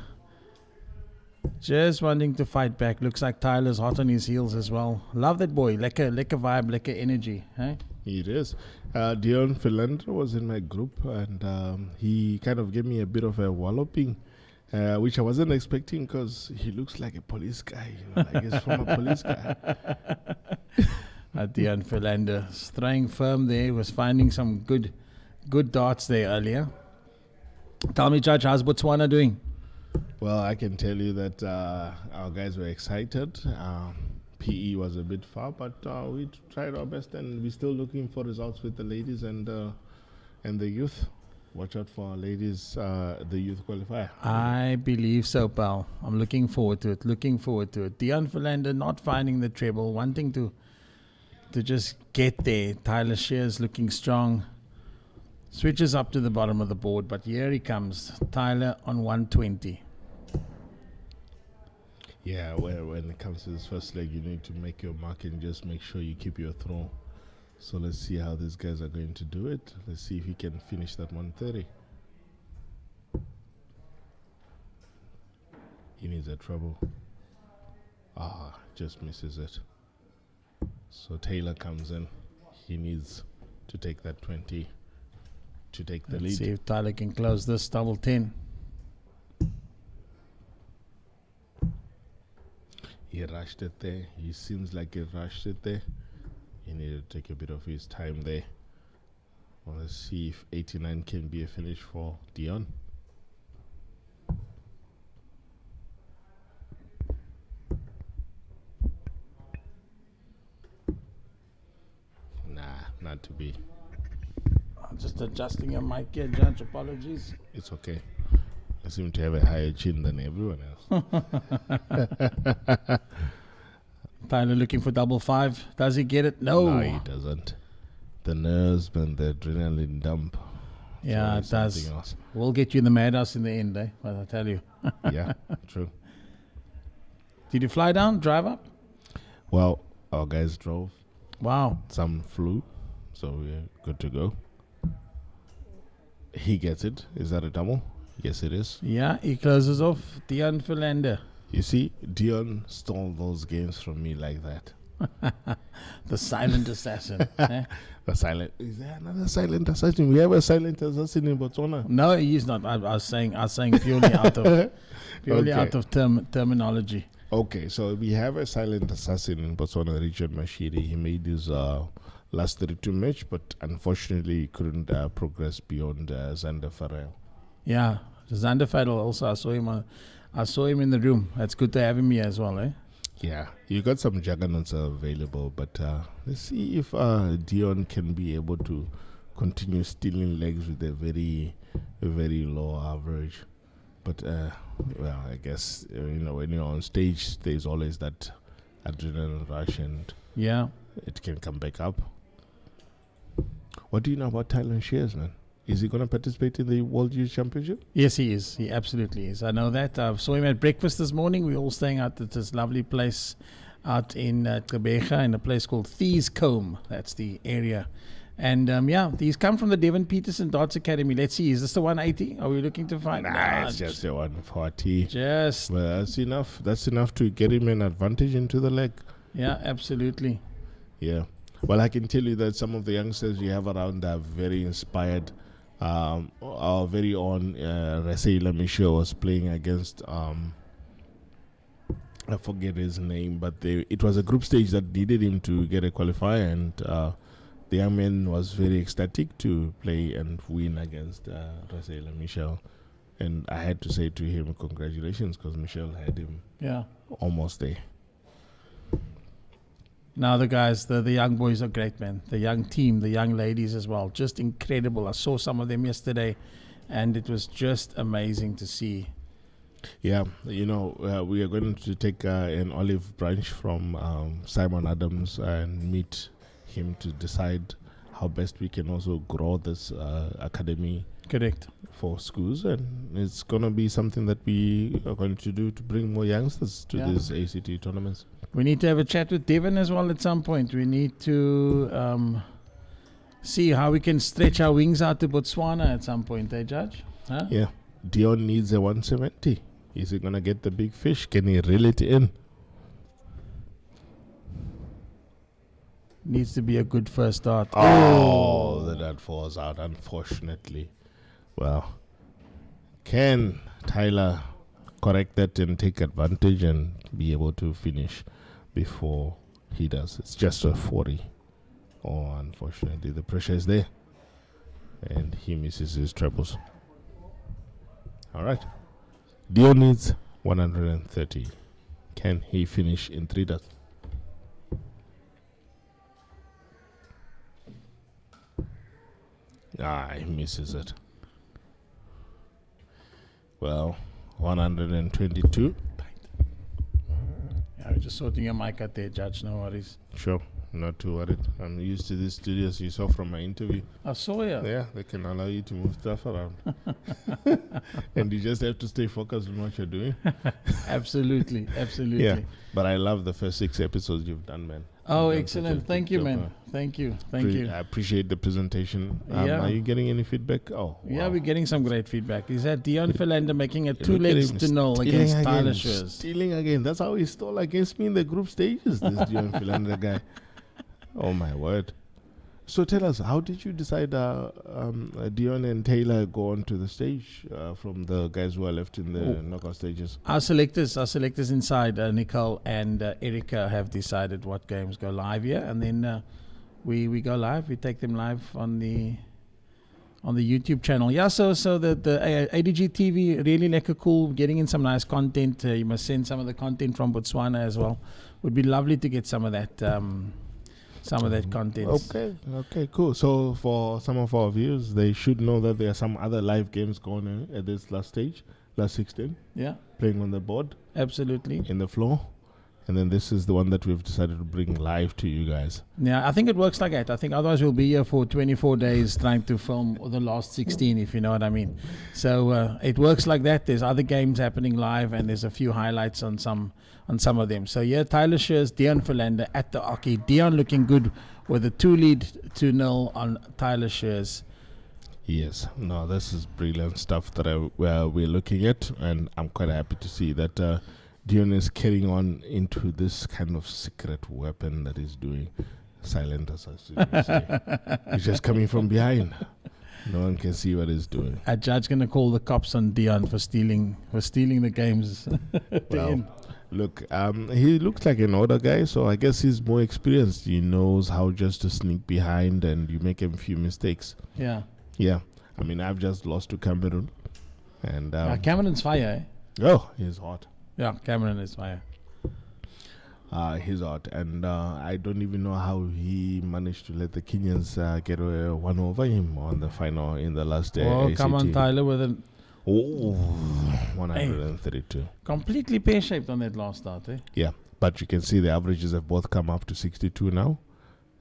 Just wanting to fight back. Looks like Tyler's hot on his heels as well. Love that boy. Lekker vibe, lekker energy. Hey? It is. Dion Philander was in my group, and he kind of gave me a bit of a walloping, which I wasn't expecting because he looks like a police guy. You know, like he's from a police guy. Dion Philander throwing firm there, was finding some good darts there earlier. Tell me, Judge, how's Botswana doing? Well, I can tell you that our guys were excited. PE was a bit far, but we tried our best, and we're still looking for results with the ladies and the youth. Watch out for our ladies, the youth qualifier. I believe so, pal. I'm looking forward to it. Dion Philander not finding the treble, wanting to just get there. Tyler Shears looking strong. Switches up to the bottom of the board, but here he comes. Tyler on 120. Yeah, when it comes to this first leg, you need to make your mark and just make sure you keep your throw. So let's see how these guys are going to do it. Let's see if he can finish that 130. He needs a treble. Just misses it. So Taylor comes in. He needs to take that 20 to take the lead. Let's see if Tyler can close this double 10. He rushed it there. He seems like he rushed it there. He needed to take a bit of his time there. Well, let's see if 89 can be a finish for Dion. not to be. I'm just adjusting your mic here, Judge. Apologies. It's okay. I seem to have a higher chin than everyone else. Tyler looking for 5. Does he get it? No. No, he doesn't. The nerves and the adrenaline dump. Yeah, it does. Something else. We'll get you in the madhouse in the end, eh? But I tell you. Yeah, true. Did you fly down, drive up? Well, our guys drove. Wow. Some flew, so we're good to go. He gets it. Is that a double? Yes, it is. Yeah, he closes off. Dion Philander. You see, Dion stole those games from me like that. The silent assassin. Eh? The silent. Is there another silent assassin? We have a silent assassin in Botswana. No, he's not. I was saying purely out of out of terminology. Okay, so we have a silent assassin in Botswana, Richard Mashiri. He made his last 32 match, but unfortunately he couldn't progress beyond Xander Farrell. Yeah, Xander Farrell also. I saw him in the room. That's good to have him here as well, eh? Yeah, you got some juggernauts available, but let's see if Dion can be able to continue stealing legs with a very low average. But well, I guess when you're on stage, there's always that adrenaline rush, and yeah, it can come back up. What do you know about Tyler Shears, man? Is he going to participate in the World Youth Championship? Yes, he is. He absolutely is. I know that. I saw him at breakfast this morning. We're all staying out at this lovely place out in Gqeberha, in a place called Thiescombe. That's the area. And yeah, he's come from the Devon Peterson Darts Academy. Let's see, is this the 180? Are we looking to find? Nah, it's just the 140. Just. Well, that's enough. That's enough to get him an advantage into the leg. Yeah, absolutely. Yeah. Well, I can tell you that some of the youngsters we have around are very inspired. Our very own Raseila Michaud was playing against, I forget his name, but it was a group stage that needed him to get a qualifier, and the young man was very ecstatic to play and win against Raseila Michaud. And I had to say to him, congratulations, because Michelle had him almost there. Now the guys, the young boys are great, man. The young team, the young ladies as well, just incredible. I saw some of them yesterday, and it was just amazing to see. Yeah, we are going to take an olive branch from Simon Adams and meet him to decide how best we can also grow this academy. Correct. For schools, and it's going to be something that we are going to do to bring more youngsters to these ACT tournaments. We need to have a chat with Devon as well at some point. We need to see how we can stretch our wings out to Botswana at some point, Judge? Huh? Yeah. Dion needs a 170. Is he going to get the big fish? Can he reel it in? Needs to be a good first start. Oh, that falls out, unfortunately. Well, can Tyler correct that and take advantage and be able to finish before he does? It's just a 40. Oh, unfortunately, the pressure is there. And he misses his trebles. All right. Dion needs 130. Can he finish in 3 dots? He misses it. Well, 122. Yeah, we're just sorting your mic out there, Judge. No worries. Sure, not too worried. I'm used to these studios you saw from my interview. I saw you. Yeah, they can allow you to move stuff around. And you just have to stay focused on what you're doing. Absolutely, absolutely. Yeah, but I love the first 6 episodes you've done, man. Oh, excellent. Thank you, man. Thank you. Thank you. I appreciate the presentation. Are you getting any feedback? Oh, wow. Yeah, we're getting some great feedback. Is that Dion Philander making a 2-0 against Tyler Shears? Stealing again. That's how he stole against me in the group stages, this Dion Philander guy. Oh, my word. So tell us, how did you decide Dion and Taylor go on to the stage from the guys who are left in the knockout stages? Our selectors inside, Nicole and Erica, have decided what games go live here, and then we go live. We take them live on the YouTube channel. Yeah, so the ADG TV really lekker cool, getting in some nice content. You must send some of the content from Botswana as well. Would be lovely to get some of that some of that content. Okay, cool. So for some of our viewers, they should know that there are some other live games going on at this last stage, last 16, Yeah, playing on the board, absolutely. in the floor. And then this is the one that we've decided to bring live to you guys. Yeah, I think it works like that. I think otherwise we'll be here for 24 days trying to film the last 16, if you know what I mean. So it works like that. There's other games happening live, and there's a few highlights on some of them. So yeah, Tyler Shears, Dion Philander at the Aki. Dion looking good with a 2-lead, 2-0 on Tyler Shears. Yes, no, this is brilliant stuff that we're looking at, and I'm quite happy to see that Dion is carrying on into this kind of secret weapon that he's doing. Silent assassin, you say. He's just coming from behind. No one can see what he's doing. A judge gonna call the cops on Dion for stealing the games. Well, look, he looks like an older guy, so I guess he's more experienced. He knows how just to sneak behind, and you make a few mistakes. Yeah. Yeah, I mean, I've just lost to Cameron, and Cameron's fire. oh, he's hot. Yeah, Cameron is fire. He's hot, and I don't even know how he managed to let the Kenyans get one over him on the final in the last Oh, ACT. come on, Tyler, with a 132. completely pear-shaped on that last start, eh? Yeah, but you can see the averages have both come up to 62 now,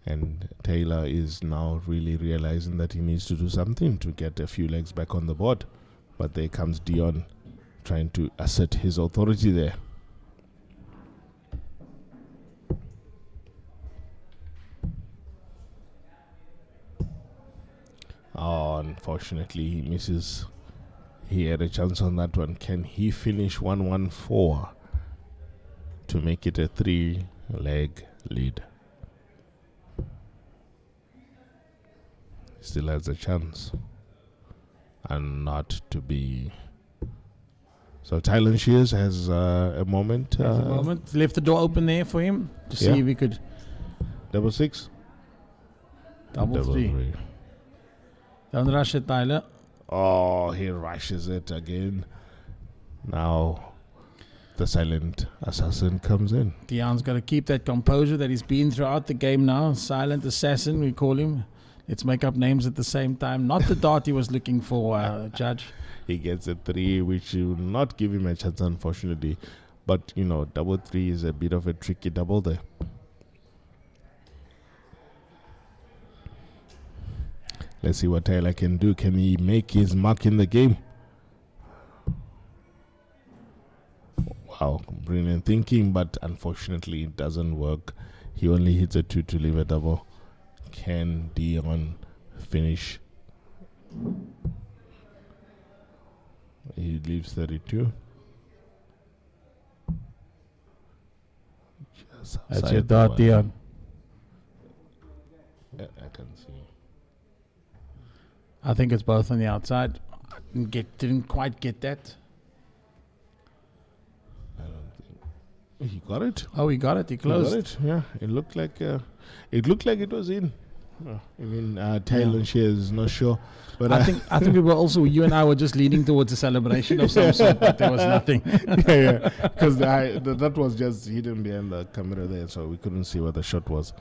and Taylor is now really realizing that he needs to do something to get a few legs back on the board. But there comes Dion trying to assert his authority there. Oh, unfortunately, he misses. He had a chance on that one. Can he finish 1-1-4 to make it a 3-leg lead? Still has a chance, and not to be. So Tylen Shears has a moment. Left the door open there for him to see if he could. Double 6. Double three. Don't rush it, Tyler. Oh, he rushes it again. Now the silent assassin comes in. Dion's got to keep that composure that he's been throughout the game now. Silent assassin, we call him. Let's make up names at the same time. Not the dart he was looking for, Judge. He gets a 3, which will not give him a chance, unfortunately. But, you know, double 3 is a bit of a tricky double there. Let's see what Tyler can do. Can he make his mark in the game? Wow, brilliant thinking, but unfortunately it doesn't work. He only hits a 2 to leave a double. Can Dion finish? He leaves 32. That's your dart, Dion. I can see. I think it's both on the outside. Didn't quite get that. I don't think he got it. Oh, he got it. He closed. He got it. Yeah, it looked like it was in. I mean, Tylen Shears is not sure, but I think we were also, you and I were just leaning towards a celebration of some sort, but there was nothing. yeah, because that was just hidden behind the camera there, so we couldn't see what the shot was.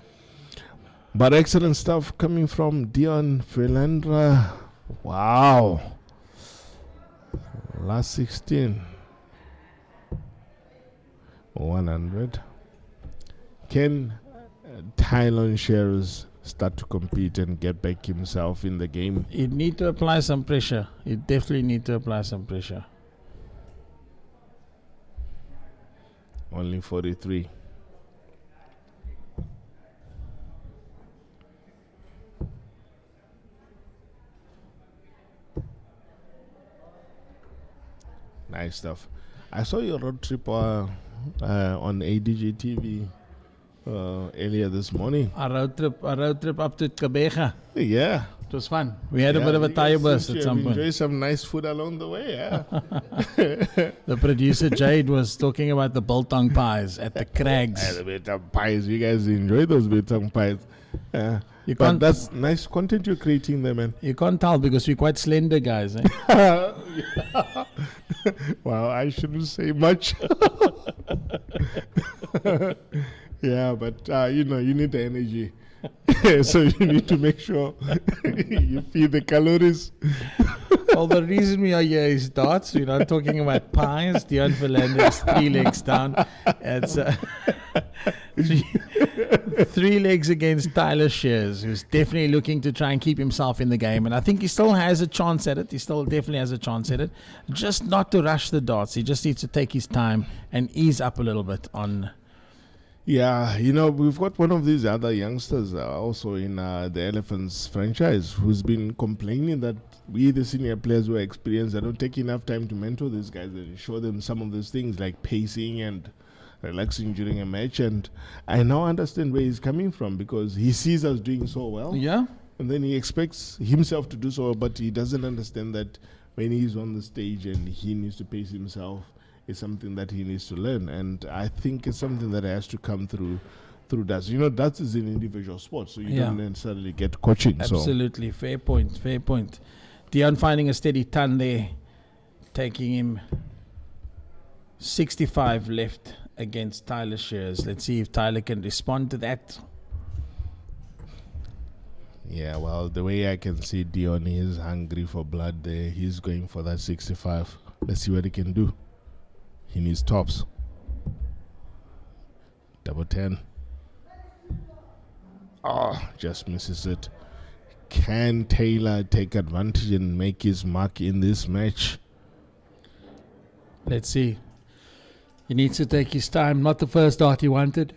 But excellent stuff coming from Dion Philander. Wow. Last 16. 100. Can Tylen Shears start to compete and get back himself in the game? He'd need to apply some pressure. You definitely need to apply some pressure. Only 43. Nice stuff. I saw your road trip on ADJ TV earlier this morning. A road trip up to Gqeberha. Yeah. It was fun. We had a bit of a tire burst at some point. Enjoy some nice food along the way, yeah. The producer Jade was talking about the biltong pies at the Crags. The biltong pies. You guys enjoy those biltong pies. Yeah. But that's nice content you're creating there, man. You can't tell because we're quite slender guys. Eh? Well, I shouldn't say much. Yeah, but you know, you need the energy. So you need to make sure you feed the calories. Well, the reason we are here is darts. We're not talking about pies. Dion Verlander is 3 legs down. It's three legs against Tyler Shears, who's definitely looking to try and keep himself in the game. And I think he still has a chance at it. He still definitely has a chance at it. Just not to rush the darts. He just needs to take his time and ease up a little bit on... Yeah, we've got one of these other youngsters also in the Elephants franchise who's been complaining that we, the senior players who are experienced, don't take enough time to mentor these guys and show them some of those things like pacing and relaxing during a match. And I now understand where he's coming from, because he sees us doing so well. Yeah. And then he expects himself to do so, but he doesn't understand that when he's on the stage and he needs to pace himself, is something that he needs to learn. And I think it's something that has to come through darts. Darts is an individual sport, so you don't necessarily get coaching. Absolutely. Fair point. Dion finding a steady ton there, taking him 65 left against Tyler Shears. Let's see if Tyler can respond to that. Yeah, well, the way I can see Dion, is hungry for blood there. He's going for that 65. Let's see what he can do. He needs tops. Double 10. Just misses it. Can Taylor take advantage and make his mark in this match? Let's see. He needs to take his time. Not the first dart he wanted.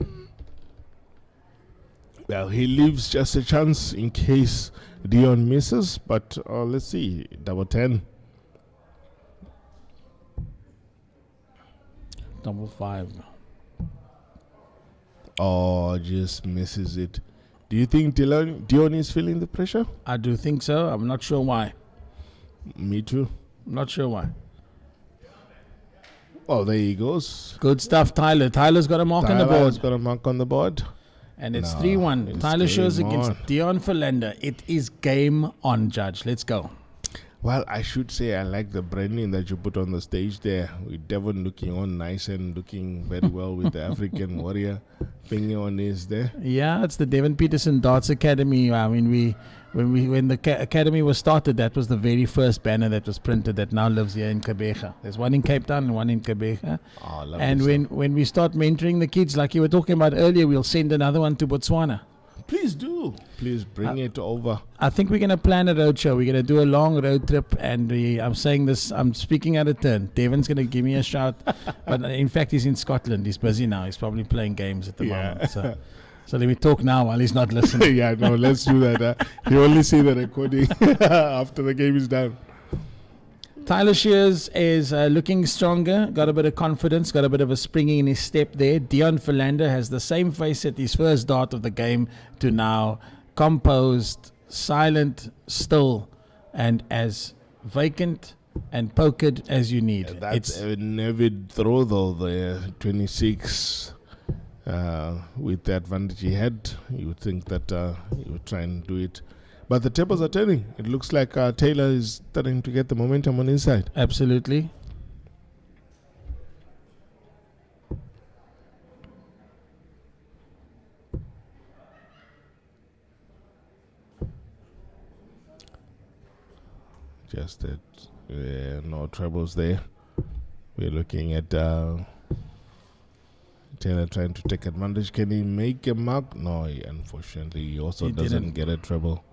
Well, he leaves just a chance in case Dion misses, but let's see. Double 10. Double 5. Just misses it. Do you think Dion is feeling the pressure? I do think so. I'm not sure why. Me too. I'm not sure why. Oh, there he goes. Good stuff, Tyler. Tyler's got a mark on the board. Tyler's got a mark on the board. And it's 3-1. Tyler Shears against Dion Verlander. It is game on, Judge. Let's go. Well, I should say I like the branding that you put on the stage there, with Devon looking on nice and looking very well with the African warrior finger on his there. Yeah, it's the Devon Peterson Darts Academy. I mean, when the academy was started, that was the very first banner that was printed that now lives here in Gqeberha. There's one in Cape Town and one in Gqeberha. And when we start mentoring the kids, like you were talking about earlier, we'll send another one to Botswana. Please do. Please bring it over. I think we're going to plan a road show. We're going to do a long road trip, and I'm saying this, I'm speaking out of turn. Devon's going to give me a shout, but in fact he's in Scotland. He's busy now. He's probably playing games at the moment. So let me talk now while he's not listening. Yeah, no, let's do that. You only see the recording after the game is done. Tyler Shears is looking stronger, got a bit of confidence, got a bit of a springing in his step there. Dion Verlander has the same face at his first dart of the game to now composed, silent, still, and as vacant and pokered as you need. That's a nervy throw though, the 26 with the advantage he had. You would think that he would try and do it. But the tables are turning. It looks like Taylor is starting to get the momentum on his side. Absolutely. Just that no troubles there. We're looking at Taylor trying to take advantage. Can he make a mark? No, unfortunately, he also doesn't get a treble.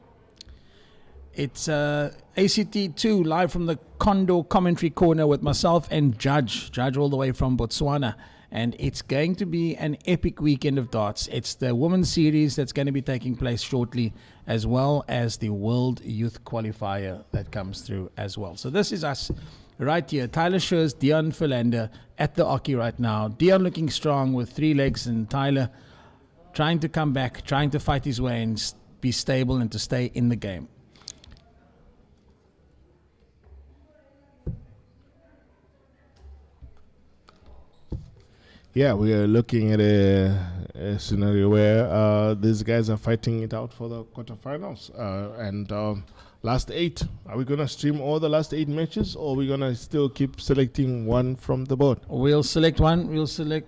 It's ACT 2 live from the Condor commentary corner with myself and Judge all the way from Botswana. And it's going to be an epic weekend of darts. It's the Women's Series that's going to be taking place shortly, as well as the World Youth Qualifier that comes through as well. So this is us right here. Tyler Shears, Dion Verlander at the Oki right now. Dion looking strong with 3 legs, and Tyler trying to come back, trying to fight his way and be stable and to stay in the game. Yeah, we are looking at a scenario where these guys are fighting it out for the quarterfinals. And last 8, are we going to stream all the last 8 matches, or are we going to still keep selecting one from the board? We'll select one. We'll select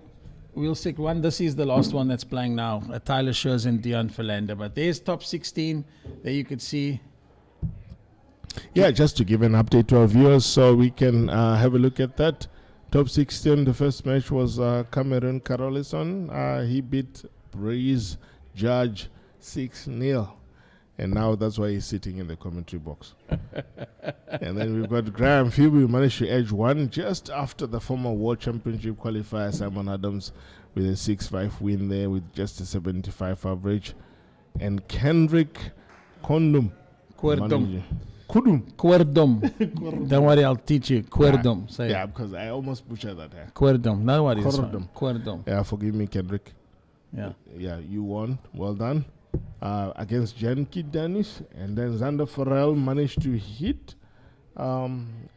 We'll stick one. This is the last one that's playing now. Tyler Schurz and Dion Philander. But there's top 16. There you could see. Yeah, just to give an update to our viewers so we can have a look at that. Top 16, the first match was Cameron Carolison. He beat Breeze Judge 6-0. And now that's why he's sitting in the commentary box. And then we've got Graham Phoebe, who managed to edge one just after the former World Championship qualifier, Simon Adams, with a 6-5 win there with just a 75 average. And Kendrick Kudum. Don't worry, I'll teach you. Querdum. Say yeah, because I almost butchered that. Querdum. No worries. Querdum. Yeah, forgive me, Kendrick. Yeah. Yeah, you won. Well done. Against Janky Danish. And then Xander Farrell managed to hit our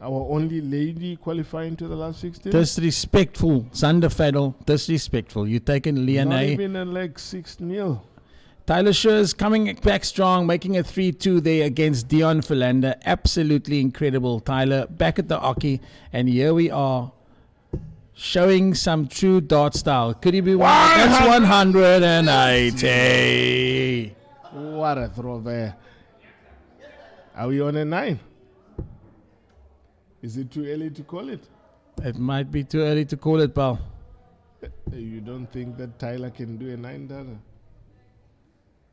only lady qualifying to the last 16. Disrespectful. Xander Farrell. Disrespectful. You taken Leon Not A. even a like 6-0. Tyler Schurz coming back strong, making a 3-2 there against Dion Philander. Absolutely incredible. Tyler back at the hockey. And here we are, showing some true dart style. Could he be one? That's 180. What a throw there. Are we on a 9? Is it too early to call it? It might be too early to call it, pal. You don't think that Tyler can do a 9, Dada?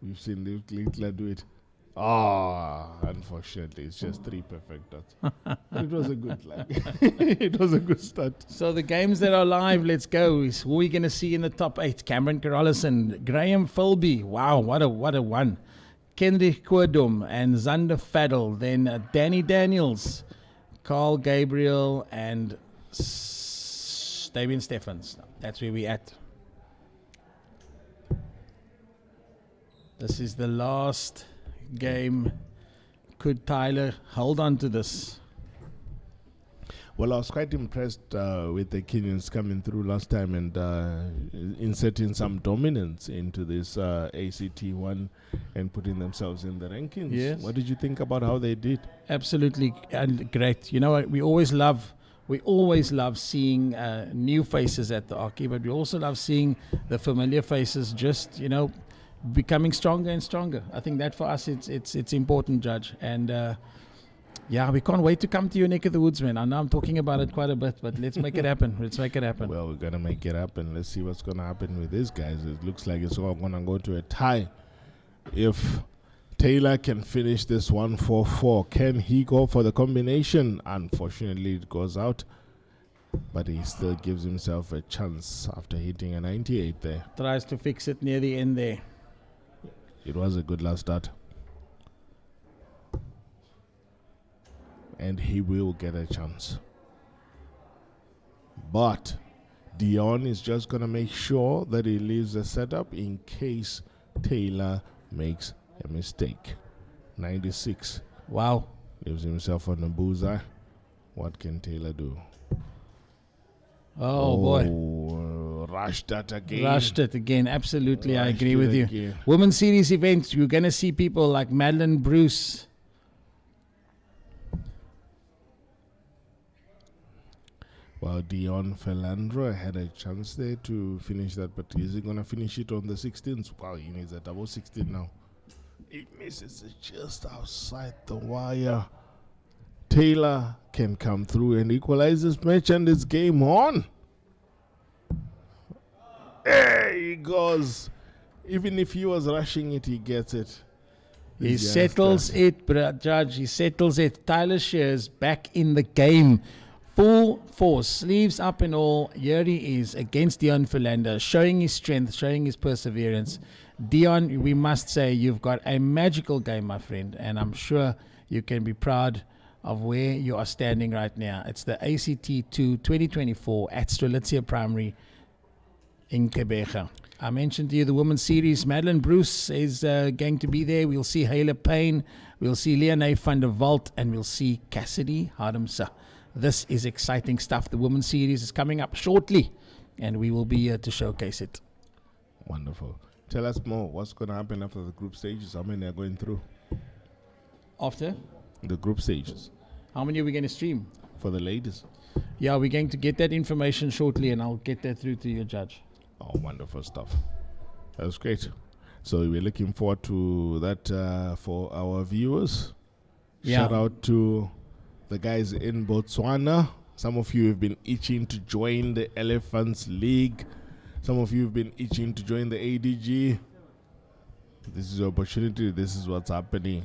We've seen Littler do it. Unfortunately, it's just 3 perfect dots. It was a good luck. It was a good start. So the games that are live, let's go. Is who are we going to see in the top 8? Cameron Carolison, Graham Philby. Wow, what a one. Kendrick Kudum and Xander Farrell. Then Danny Daniels, Carl Gabriel, and Davian Stephens. That's where we're at. This is the last game. Could Tyler hold on to this? Well, I was quite impressed with the Kenyans coming through last time and inserting some dominance into this ACT1 and putting themselves in the rankings. Yes. What did you think about how they did? Absolutely and great. You know what? We always love seeing new faces at the hockey, but we also love seeing the familiar faces just, becoming stronger and stronger. I think that for us it's important, Judge. And yeah, we can't wait to come to your neck of the woods, man. I know I'm talking about it quite a bit, but let's make it happen. Let's make it happen. Well, we're gonna make it happen. Let's see what's gonna happen with these guys. It looks like it's all gonna go to a tie. If Taylor can finish this 1-4-4, can he go for the combination? Unfortunately, it goes out, but he still gives himself a chance after hitting a 98 there. Tries to fix it near the end there. It was a good last start. And he will get a chance. But Dion is just going to make sure that he leaves the setup in case Taylor makes a mistake. 96. Wow. Leaves himself on the bullseye. What can Taylor do? Oh boy. Rushed it again. Absolutely, I agree with you. Women's Series events, you're going to see people like Madeline Bruce. Well, Dion Philander had a chance there to finish that, but is he going to finish it on the 16th? Wow, he needs a double 16 now. It misses it just outside the wire. Taylor can come through and equalize this match, and it's game on. There he goes. Even if he was rushing it, he gets it. He settles it, Judge. He settles it. Tyler Schurz back in the game. Full force, sleeves up and all. Here he is against Dion Philander, showing his strength, showing his perseverance. Dion, we must say, you've got a magical game, my friend, and I'm sure you can be proud of where you are standing right now. It's the ACT2 2024 at Strelitzia Primary in Gqeberha. I mentioned to you the women's series. Madeline Bruce is going to be there. We'll see Hayla Payne. We'll see Leonie van der Walt. And we'll see Cassidy Harmsa. This is exciting stuff. The women's series is coming up shortly. And we will be here to showcase it. Wonderful. Tell us more. What's going to happen after the group stages? How many are going through? After? The group stages. How many are we going to stream? For the ladies. Yeah, we're going to get that information shortly. And I'll get that through to you, Judge. Oh, wonderful stuff. That's great. So we're looking forward to that for our viewers. Yeah. Shout out to the guys in Botswana. Some of you have been itching to join the Elephants League. Some of you have been itching to join the ADG. This is your opportunity. This is what's happening.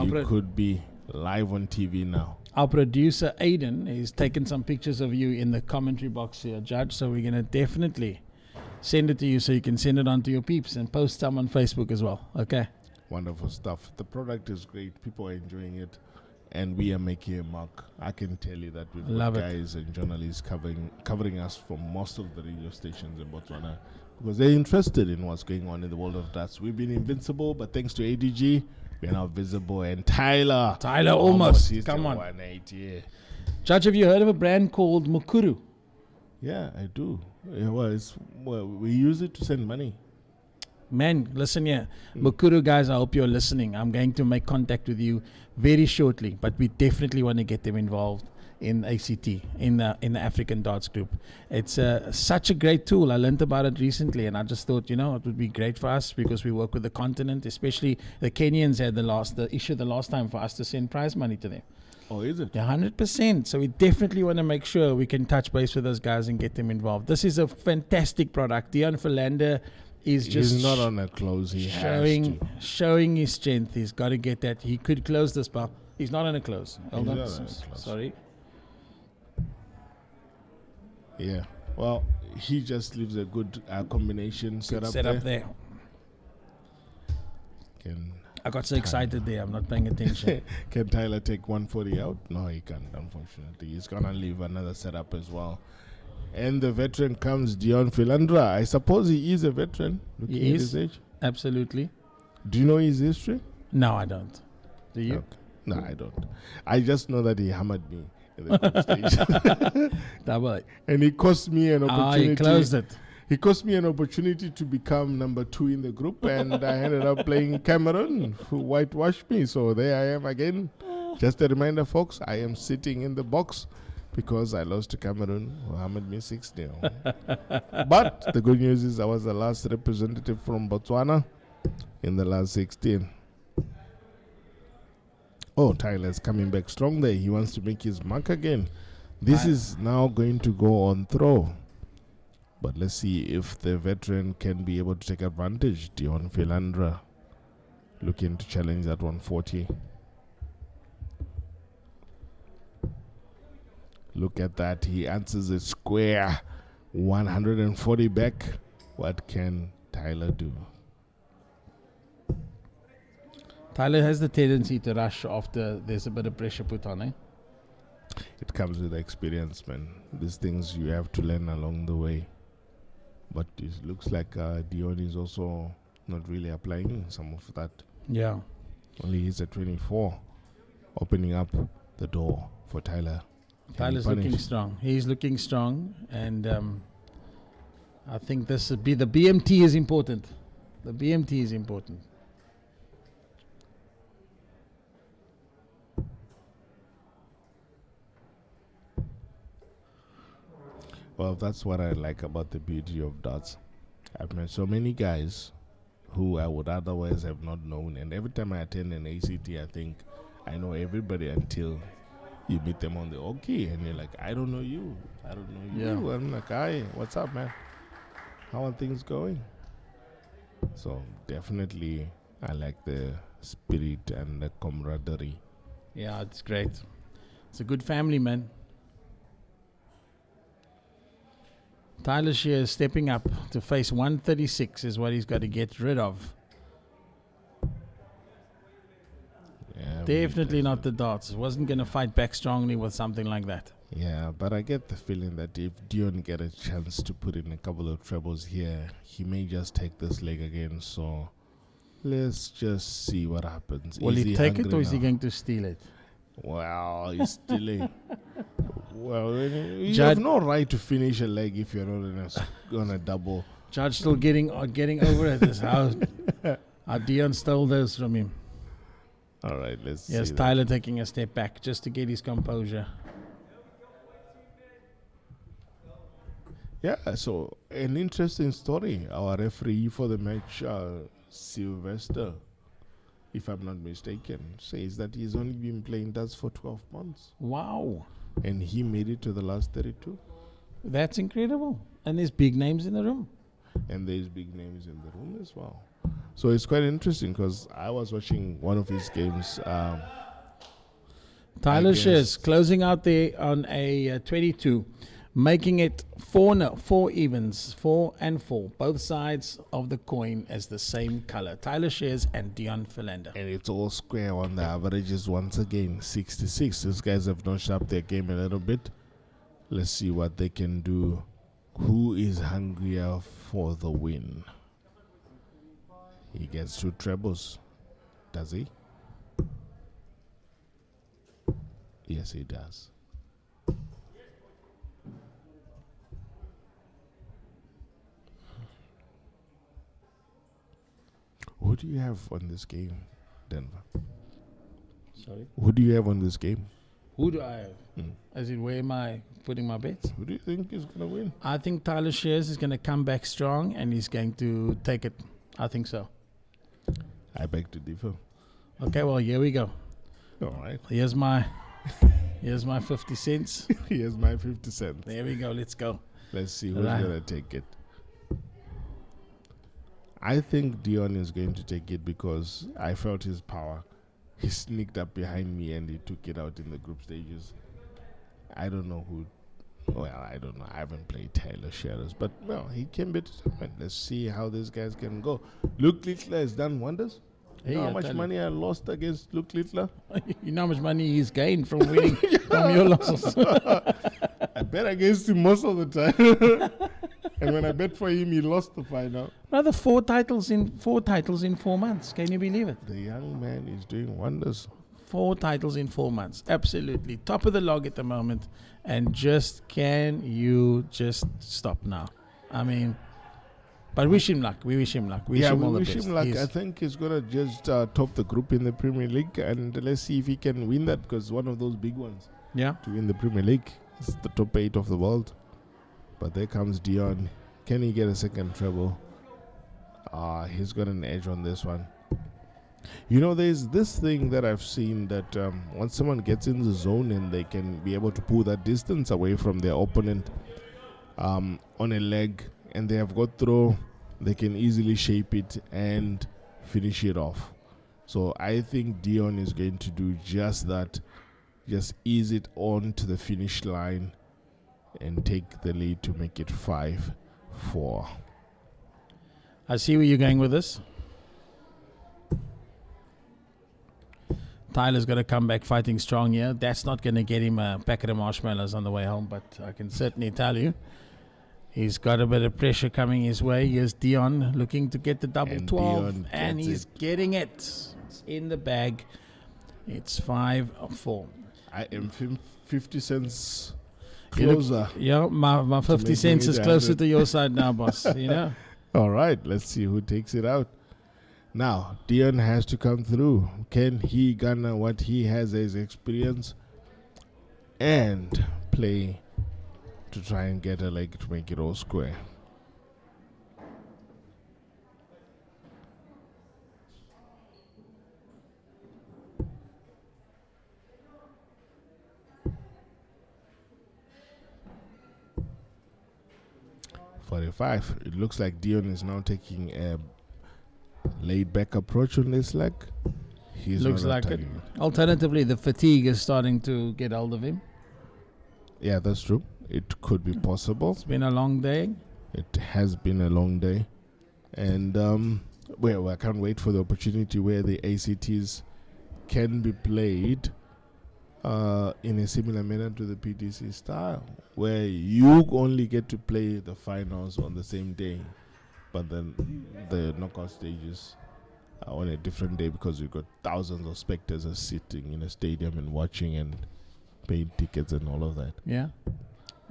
You could be live on TV now. Our producer Aiden is taking some pictures of you in the commentary box here, Judge. So we're gonna definitely send it to you so you can send it on to your peeps and post some on Facebook as well. Okay. Wonderful stuff. The product is great. People are enjoying it. And we are making a mark. I can tell you that we've got guys and journalists covering us from most of the radio stations in Botswana because they're interested in what's going on in the world of darts. We've been invincible, but thanks to ADG, we're now visible. And Tyler almost. Come on. 180, yeah. Judge, have you heard of a brand called Mukuru? Yeah, I do. Yeah, well, we use it to send money. Man, listen here. Mukuru guys, I hope you're listening. I'm going to make contact with you very shortly, but we definitely want to get them involved in ACT, in the African Darts Group. It's such a great tool. I learned about it recently, and I just thought, it would be great for us because we work with the continent, especially the Kenyans had the issue the last time for us to send prize money to them. Oh, is it? Yeah, 100%. So we definitely want to make sure we can touch base with those guys and get them involved. This is a fantastic product. Dion Philander is just he's not on a close. He showing his strength. He's got to get that. He could close this bar. He's not on a close. Hold on. Sorry. Yeah. Well, he just leaves a good combination set up there. I got so excited there. I'm not paying attention. Can Tyler take 140 out? No, he can't, unfortunately. He's going to leave another setup as well. And the veteran comes, Dion Philander. I suppose he is a veteran, looking at his age. Absolutely. Do you know his history? No, I don't. Do you? Okay. No, I don't. I just know that he hammered me in the group stage. Double. And he cost me an opportunity. He closed it. He cost me an opportunity to become number 2 in the group, and I ended up playing Cameron, who whitewashed me. So there I am again. Just a reminder, folks, I am sitting in the box because I lost to Cameroon, who hammered me 6-0. But the good news is I was the last representative from Botswana in the last 16. Oh, Tyler's coming back strong there. He wants to make his mark again. This is now going to go on throw. But let's see if the veteran can be able to take advantage. Dion Philander looking to challenge that 140. Look at that. He answers it square. 140 back. What can Tyler do? Tyler has the tendency to rush after there's a bit of pressure put on, eh? It comes with experience, man. These things you have to learn along the way. But it looks like Dion is also not really applying some of that. Yeah. Only he's at 24, opening up the door for Tyler. Tyler's looking strong. He's looking strong, and I think this would be the BMT is important. The BMT is important. Well, that's what I like about the beauty of darts. I've met so many guys who I would otherwise have not known, and every time I attend an ACT, I think I know everybody until you meet them on the okay, and you're like, I don't know you. I don't know you. Yeah. I'm like, hi, what's up, man? How are things going? So definitely, I like the spirit and the camaraderie. Yeah, it's great. It's a good family, man. Tyler Shear is stepping up to face 136 is what he's got to get rid of. Yeah, definitely not the darts. Wasn't going to fight back strongly with something like that. Yeah, but I get the feeling that if Dion get a chance to put in a couple of trebles here, he may just take this leg again. So let's just see what happens. Will he take it or is he going to steal it? Well, he's stealing. Well, you have no right to finish a leg if you're not on a double. Judge still getting over it. This how Dion stole those from him. All right, let's see. Yes, Tyler taking a step back just to get his composure. Yeah, so an interesting story. Our referee for the match, Sylvester, if I'm not mistaken, says that he's only been playing darts for 12 months. Wow. And he made it to the last 32. That's incredible. And there's big names in the room. And there's big names in the room as well. So it's quite interesting because I was watching one of his games. Tyler Shears closing out there on a 22, making it 4 evens, 4 and 4, both sides of the coin as the same color. Tyler Shears and Dion Philander. And it's all square on the averages once again, 66. These guys have notched up their game a little bit. Let's see what they can do. Who is hungrier for the win? He gets 2 trebles. Does he? Yes, he does. Who do you have on this game, Denver? Sorry? Who do you have on this game? Who do I have? As in, where am I putting my bets? Who do you think is going to win? I think Tyler Shears is going to come back strong and he's going to take it. I think so. I beg to differ. Okay, well, here we go. All right. Here's my 50 cents. Here's my 50 cents. There we go. Let's go. Let's see who's Right. going to take it. I think Dion is going to take it because I felt his power. He sneaked up behind me and he took it out in the group stages. I don't know who. Well, I don't know. I haven't played Tyler Shears, but well, he can be determined. Let's see how these guys can go. Luke Littler has done wonders. Hey, You know I how much tell you. money I lost against Luke Littler? You know how much money he's gained from winning from your losses. I bet against him most of the time. And when I bet for him, he lost the final. Another 4 titles in 4 months. Can you believe it? The young man is doing wonders. 4 titles in 4 months. Absolutely. Top of the log at the moment. And can you just stop now? I mean, but wish him luck. We wish him luck. We wish him all the best. him luck. He's- I think he's going to just top the group in the Premier League. And let's see if he can win that because one of those big ones yeah. to win the Premier League. It's the top 8 of the world. But there comes Dion. Can he get a second treble? He's got an edge on this one. You know, there's this thing that I've seen that once someone gets in the zone and they can be able to pull that distance away from their opponent on a leg and they have got through, they can easily shape it and finish it off. So I think Dion is going to do just that. Just ease it on to the finish line and take the lead to make it 5-4. I see where you're going with this. Tyler's got to come back fighting strong here. That's not going to get him a packet of marshmallows on the way home, but I can certainly tell you he's got a bit of pressure coming his way. Here's Dion looking to get the double And 12, Dion and gets he's getting it. It's in the bag. It's 5-4. I am 50 cents You look- closer. Yeah, my 50 make cents me is the closer 100. to your side now, boss. You know? All right, let's see who takes it out. Now, Dion has to come through. Can he garner what he has as experience and play to try and get a leg to make it all square? It looks like Dion is now taking a laid-back approach on this leg. He's Looks not like it. attacking. Alternatively, the fatigue is starting to get hold of him. Yeah, that's true. It could be possible. It's been a long day. It has been a long day. And, well, I can't wait for the opportunity where the ACTs can be played in a similar manner to the PTC style, where you only get to play the finals on the same day, but then the knockout stages are on a different day because you've got thousands of spectators sitting in a stadium and watching and paying tickets and all of that. Yeah.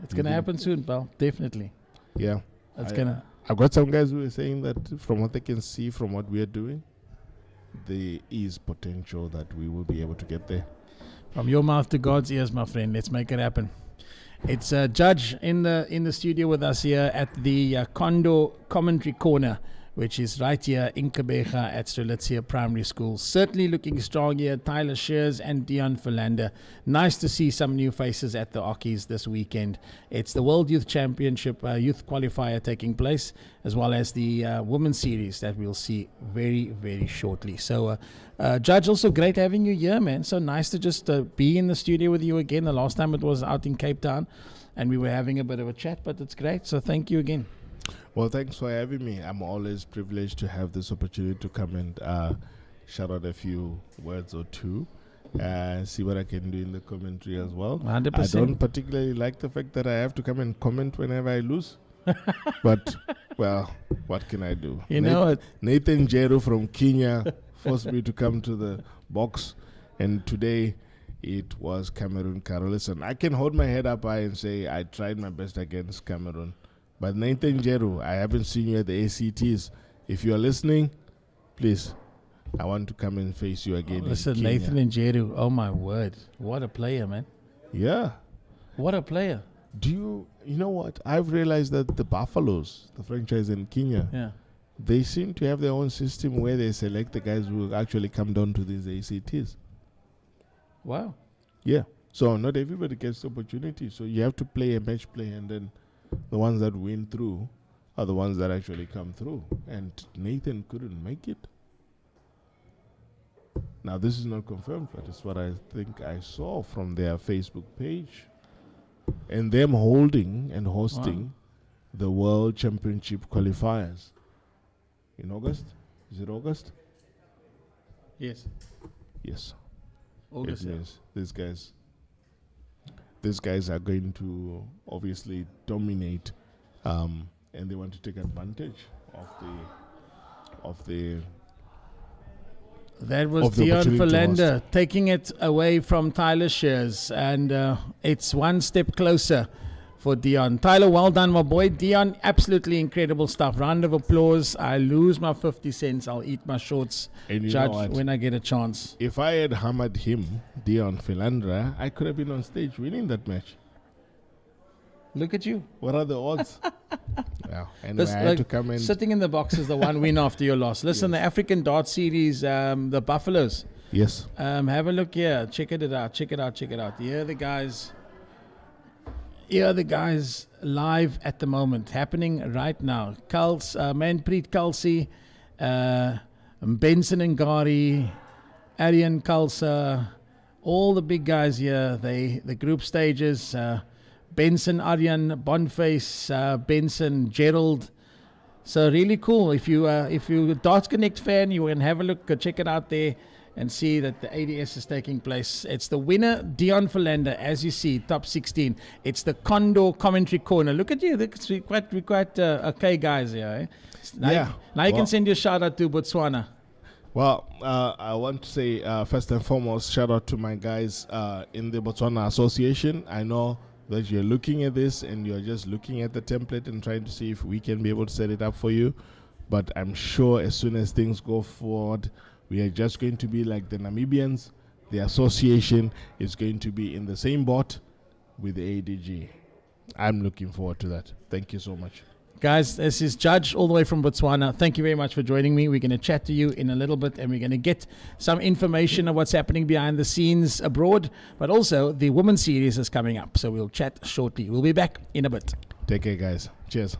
It's going to happen soon, pal. Definitely. Yeah. It's going to. I've got some guys who are saying that from what they can see from what we are doing, there is potential that we will be able to get there. From your mouth to God's ears, my friend. Let's make it happen. It's Judge in the studio with us here at the Condor Commentary Corner, which is right here in Gqeberha at Strelitzia Primary School. Certainly looking strong here. Tyler Shears and Dion Philander. Nice to see some new faces at the Ockies this weekend. It's the World Youth Championship Youth Qualifier taking place, as well as the Women's Series that we'll see very, very shortly. So, Judge, also great having you here, man. So nice to just be in the studio with you again. The last time it was out in Cape Town, and we were having a bit of a chat, but it's great. So thank you again. Well, thanks for having me. I'm always privileged to have this opportunity to come and shout out a few words or two, see what I can do in the commentary as well. 100%. I don't particularly like the fact that I have to come and comment whenever I lose. But, well, what can I do? You know what? Nathan Jeru from Kenya forced me to come to the box, and today it was Cameroon Carol. Listen, I can hold my head up high and say I tried my best against Cameroon. But Nathan Jeru, I haven't seen you at the ACTs. If you are listening, please, I want to come and face you again. Listen, Nathan and Jeru, oh my word. What a player, man. Yeah. What a player. You know what? I've realized that the Buffaloes, the franchise in Kenya, they seem to have their own system where they select the guys who will actually come down to these ACTs. Wow. Yeah. So not everybody gets the opportunity. So you have to play a match play, and then the ones that win through are the ones that actually come through. And Nathan couldn't make it. Now, this is not confirmed, but it's what I think I saw from their Facebook page. And them holding and hosting the World Championship qualifiers in August. Is it August? Yes. Yes. August. Yes. These guys are going to obviously dominate, and they want to take advantage of the. That was Dion opportunity to Philander taking it away from Tyler Shears, and it's one step closer for Dion. Tyler, well done, my boy. Dion, absolutely incredible stuff. Round of applause. I lose my 50 cents. I'll eat my shorts, And you Judge, know what? when I get a chance. If I had hammered him, Dion Philander, I could have been on stage winning that match. Look at you. What are the odds? Well, anyway, I had to come and. Sitting in the box is the one win after your loss. Listen, the African Dart Series, the Buffaloes. Yes. Have a look here. Check it out. Here are the guys. Here are the guys live at the moment, happening right now. Manpreet Kalsi, Benson and Ngari, Aryan Kalsa, all the big guys here. The group stages. Benson, Aryan, Boniface, Benson, Gerald. So really cool. If you Darts Connect fan, you can have a look, go check it out there and see that the ADS is taking place. It's the winner, Dion Philander, as you see, top 16. It's the Condor Commentary Corner. Look at you. We're quite okay guys here. Now you can send your shout out to Botswana. Well, I want to say, first and foremost, shout out to my guys in the Botswana Association. I know that you're looking at this and you're just looking at the template and trying to see if we can be able to set it up for you. But I'm sure as soon as things go forward, we are just going to be like the Namibians. The association is going to be in the same boat with the ADG. I'm looking forward to that. Thank you so much. Guys, this is Judge all the way from Botswana. Thank you very much for joining me. We're going to chat to you in a little bit, and we're going to get some information of what's happening behind the scenes abroad, but also the Women's Series is coming up. So we'll chat shortly. We'll be back in a bit. Take care, guys. Cheers.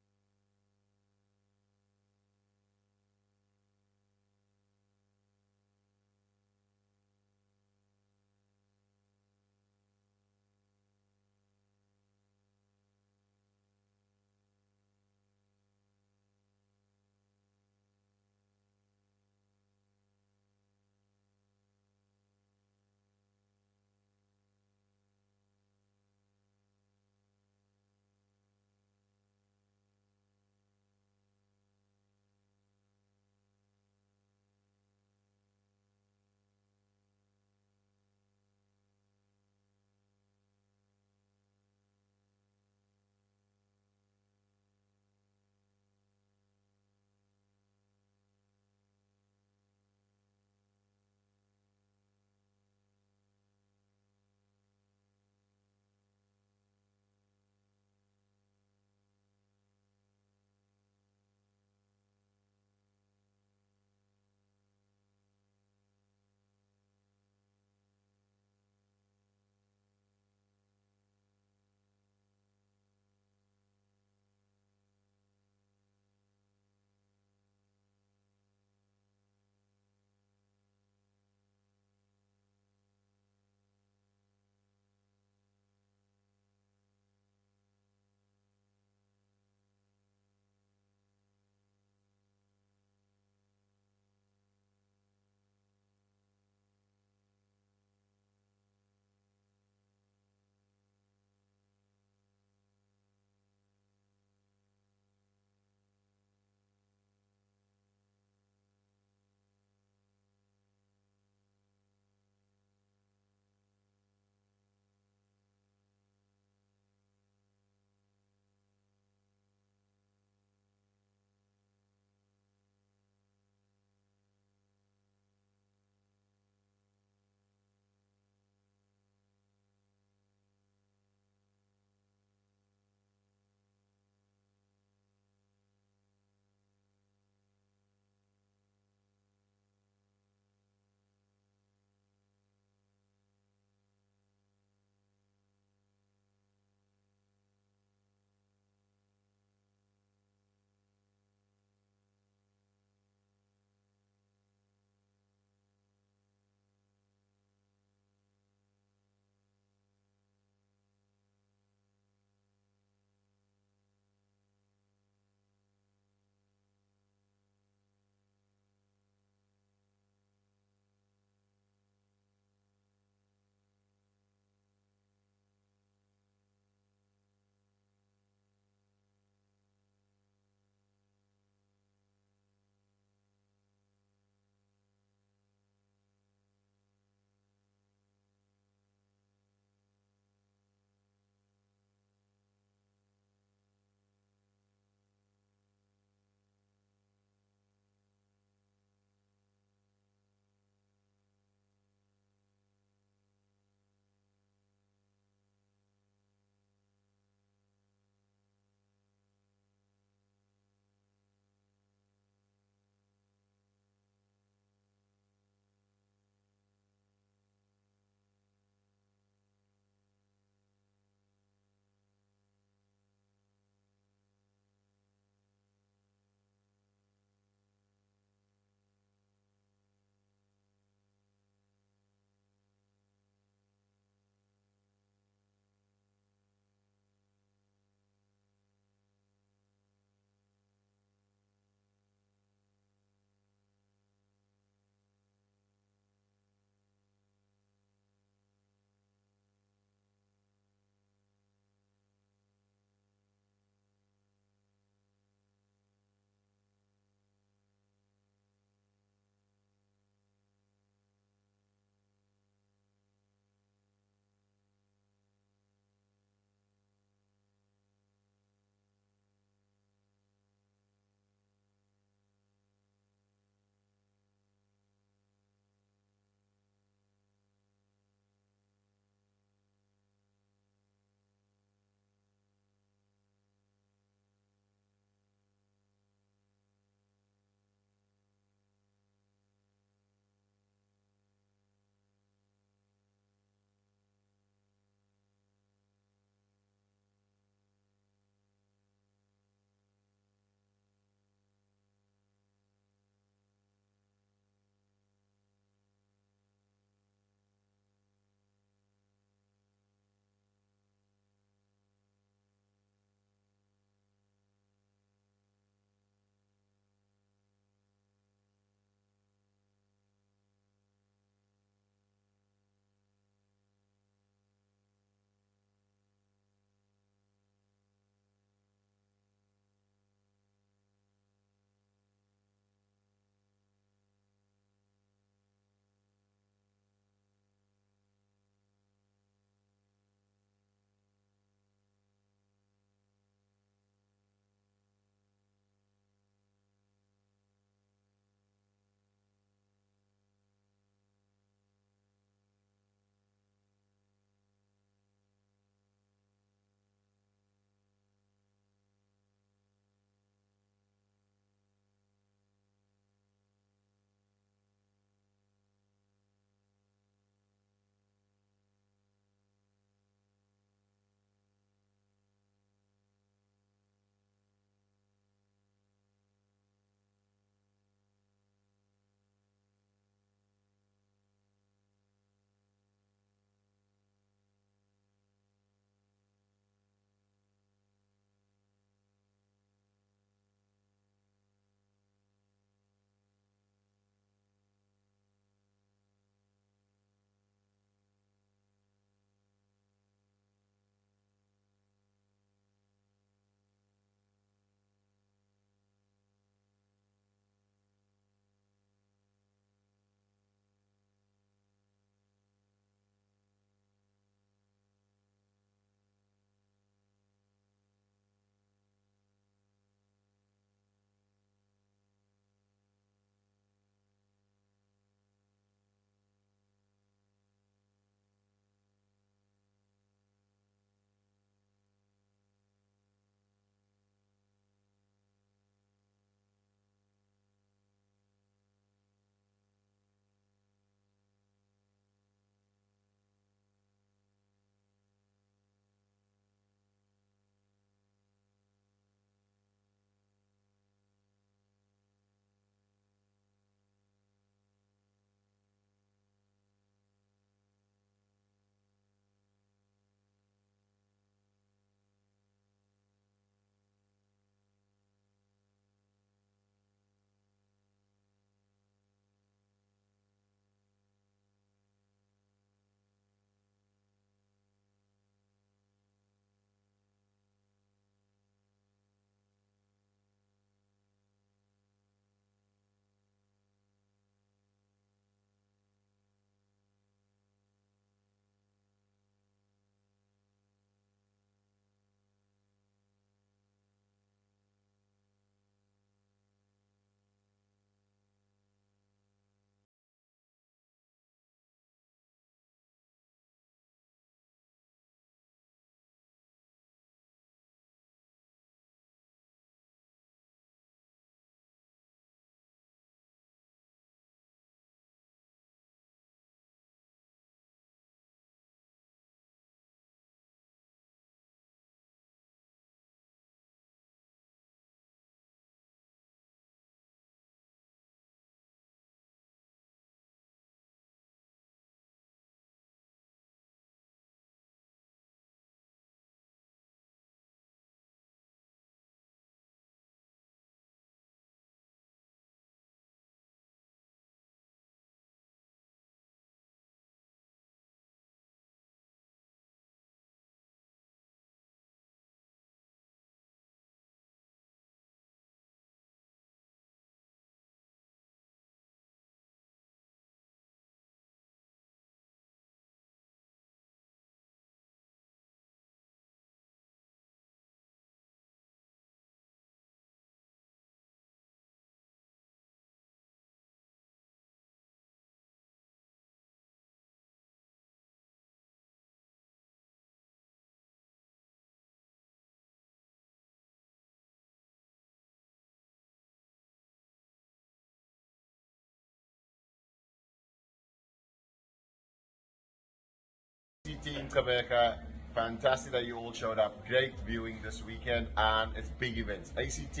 ACT in Gqeberha. Fantastic that you all showed up. Great viewing this weekend, and it's big events. ACT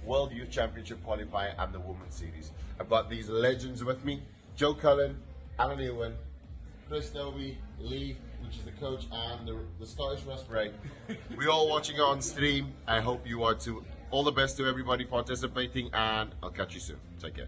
World Youth Championship qualifying and the Women's Series. I've got these legends with me: Joe Cullen, Alan Ewan, Chris Dobie, Lee, which is the coach, and the Scottish Rust Ray. We're all watching on stream. I hope you are too. All the best to everybody participating, and I'll catch you soon. Take care.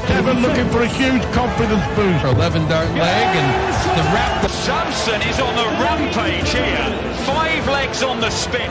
Devon looking for a huge confidence boost. 11 dart leg and the wrap. Samson is on the rampage here. 5 legs on the spin.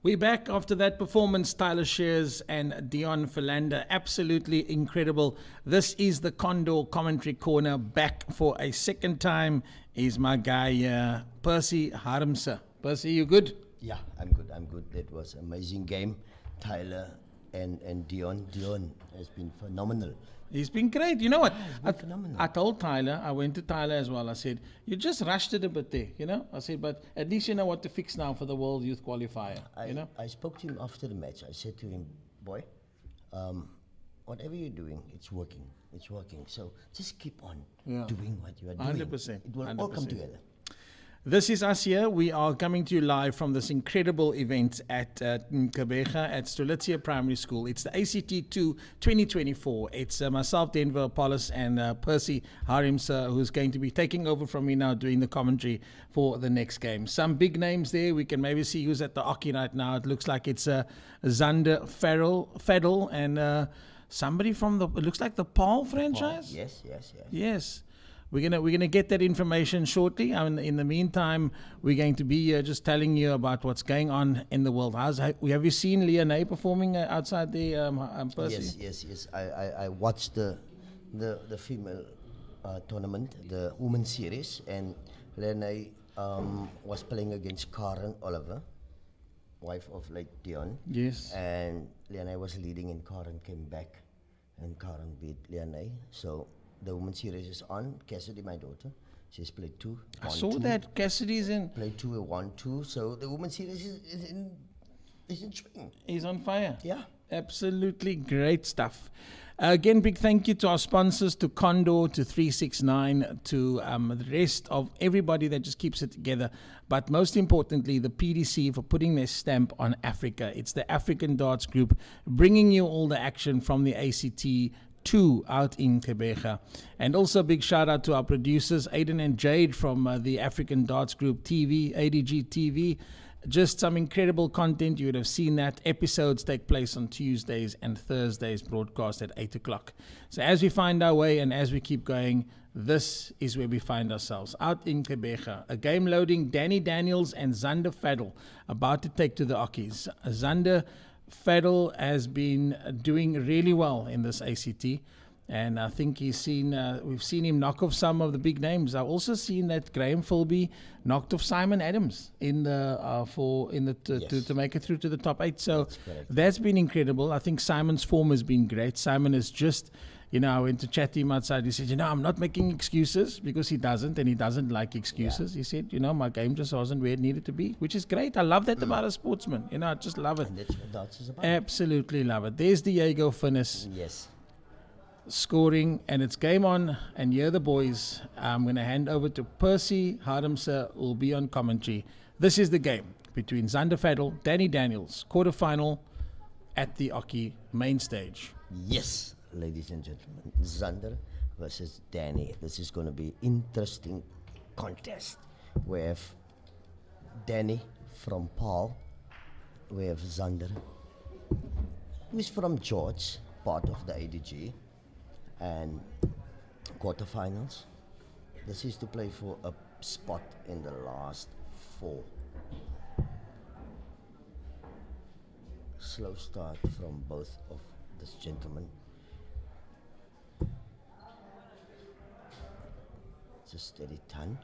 We're back after that performance, Tyler Shears and Dion Philander. Absolutely incredible. This is the Condor Commentary Corner. Back for a second time is my guy, Percy Harmse. Percy, you good? Yeah, I'm good. I'm good. That was an amazing game. Tyler and Dion. Dion has been phenomenal. He's been great. You know what? Phenomenal. I told Tyler, I went to Tyler as well. I said, you just rushed it a bit there, you know? I said, but at least you know what to fix now for the World Youth Qualifier, you know? I spoke to him after the match. I said to him, boy, whatever you're doing, it's working. It's working. So just keep on doing what you are doing. 100%. It will all come 100%. together. This is us here. We are coming to you live from this incredible event at Gqeberha at Strelitzia Primary School. It's the ACT2 2024. It's myself, Denver Apollos, and Percy Harmse, who's going to be taking over from me now doing the commentary for the next game. Some big names there. We can maybe see who's at the Oki right now. It looks like it's Xander Fedel and somebody from it looks like the Paul franchise. Yes. Yes. We're gonna get that information shortly. In the meantime, we're going to be just telling you about what's going on in the world. Have you seen Leonie performing outside the Percy? Yes. I watched the female tournament, the women's series, and Leonie was playing against Karen Oliver, wife of late Dion. Yes. And Leonie was leading, and Karen came back, and Karen beat Leonie. So the women's series is on. Cassidy, my daughter, she's played 2. I saw that Cassidy's in. Played 2 and 1-2. So the women's series is in swing. He's on fire. Yeah. Absolutely great stuff. Again, big thank you to our sponsors, to Condor, to 369, to the rest of everybody that just keeps it together. But most importantly, the PDC for putting their stamp on Africa. It's the African Darts Group bringing you all the action from the ACT2 out in Gqeberha. And also big shout out to our producers, Aiden and Jade from the African Darts Group TV, ADG TV. Just some incredible content. You would have seen that. Episodes take place on Tuesdays and Thursdays, broadcast at 8 o'clock. So as we find our way and as we keep going, this is where we find ourselves, out in Gqeberha. A game loading, Danny Daniels and Xander Fedel about to take to the Ockies. Xander Fedel has been doing really well in this ACT. And I think we've seen him knock off some of the big names. I've also seen that Graham Philby knocked off Simon Adams in the to make it through to the top 8. So that's been incredible. I think Simon's form has been great. Simon is just, I went to chat to him outside. He said, I'm not making excuses, because he doesn't, and he doesn't like excuses. Yeah. He said, my game just wasn't where it needed to be, which is great. I love that about a sportsman. I just love it. And that's what darts is about. Absolutely love it. There's Diego Finnis. Yes. Scoring, and it's game on, and you're the boys. I'm going to hand over to Percy Harmse, who will be on commentary. This is the game between Xander Fedel, Danny Daniels, quarterfinal at the Oki main stage. Yes, ladies and gentlemen, Xander versus Danny. This is going to be interesting contest. We have Danny from Paul. We have Xander, who is from George, part of the ADG. And quarterfinals. This is to play for a spot in the last 4. Slow start from both of this gentleman. It's a steady ton,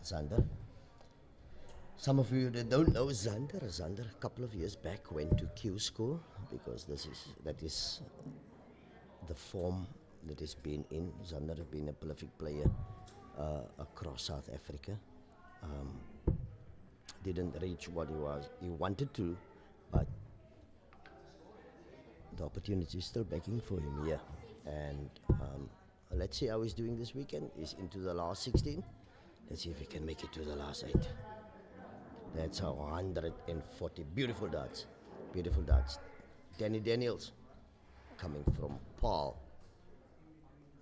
Xander. Some of you that don't know Xander a couple of years back went to Q school, because that is the form that he's been in. Xander has been a prolific player across South Africa. Didn't reach what he wanted to, but the opportunity is still begging for him here. And let's see how he's doing this weekend. He's into the last 16. Let's see if he can make it to the last 8. That's how 140 beautiful darts. Danny Daniels, coming from Paul,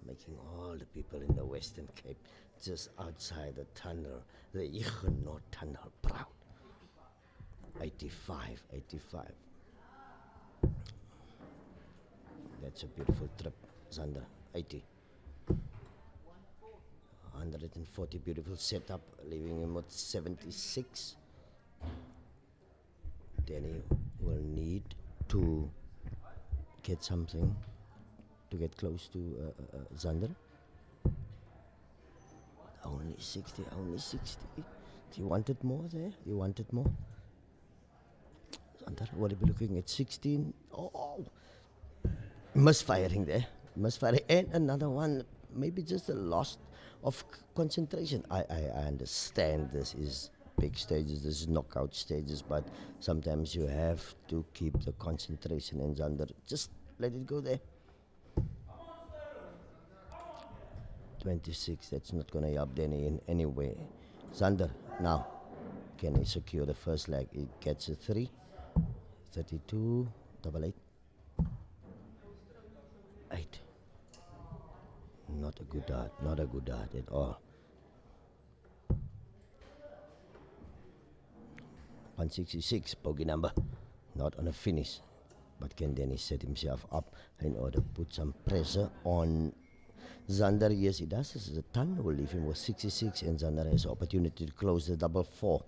making all the people in the Western Cape, just outside the tunnel, the Huguenot tunnel, proud. 85. That's a beautiful trip, Xander. 80. 140 beautiful setup, leaving him with 76. Danny will need to get something to get close to Xander. Only 60, only 60. You wanted more there? You wanted more? Xander, what are we looking at? 16. Oh, misfiring there. Misfiring. And another one, maybe just a loss of concentration. I understand this is big stages, this is knockout stages, but sometimes you have to keep the concentration. And Xander, just let it go there. 26, that's not going to help Danny in any way. Xander, now, can he secure the first leg? He gets a 3. 32, double 8. 8. Not a good dart, not a good dart at all. 166, bogey number. Not on a finish. But can Danny set himself up in order to put some pressure on Xander? Yes, he does. This is a ton. Will leave him with 66, and Xander has opportunity to close the double 4.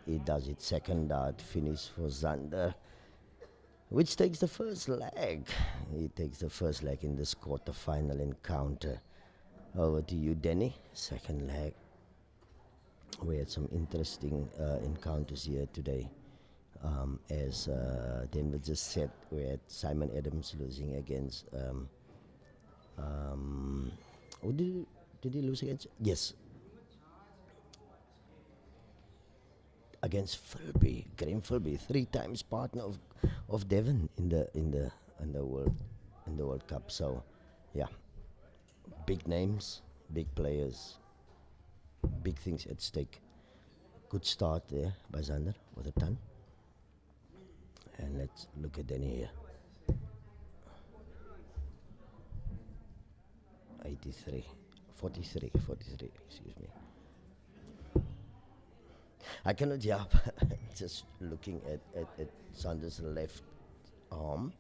He does it. Second dart finish for Xander, which takes the first leg. He takes the first leg in this quarter-final encounter. Over to you, Danny. Second leg. We had some interesting encounters here today. As Denver just said, we had Simon Adams losing against... who did he lose against? Yes. Against Philby, Graham Philby, 3 times partner of Devon in the World Cup. So, yeah, big names, big players, big things at stake. Good start there by Xander with a ton. And let's look at Danny here. 83, 43, excuse me. I cannot help just looking at Xander's left arm.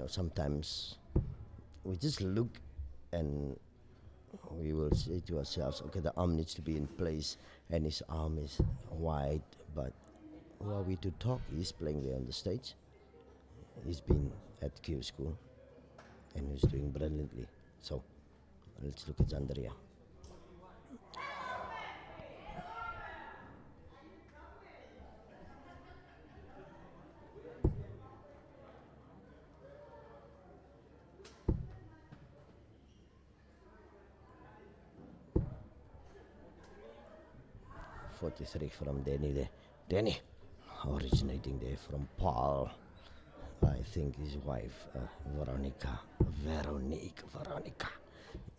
Sometimes we just look and we will say to ourselves, okay, the arm needs to be in place and his arm is wide, but who are we to talk? He's playing there on the stage. He's been at Q school and he's doing brilliantly. So let's look at Xander here. From Danny there. Danny, originating there from Paul. I think his wife, Veronica,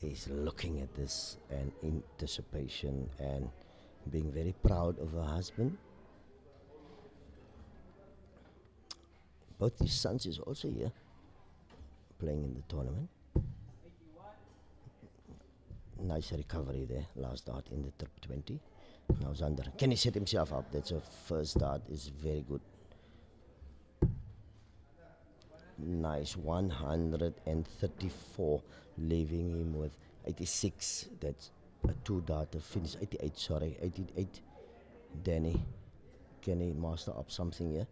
is looking at this and in anticipation and being very proud of her husband. Both his sons is also here, playing in the tournament. Nice recovery there, last dart in the top 20. Now Xander, can he set himself up? That's a first dart, is very good. Nice, 134, leaving him with 86. That's a 2-dart finish. 88. Danny, can he master up something here?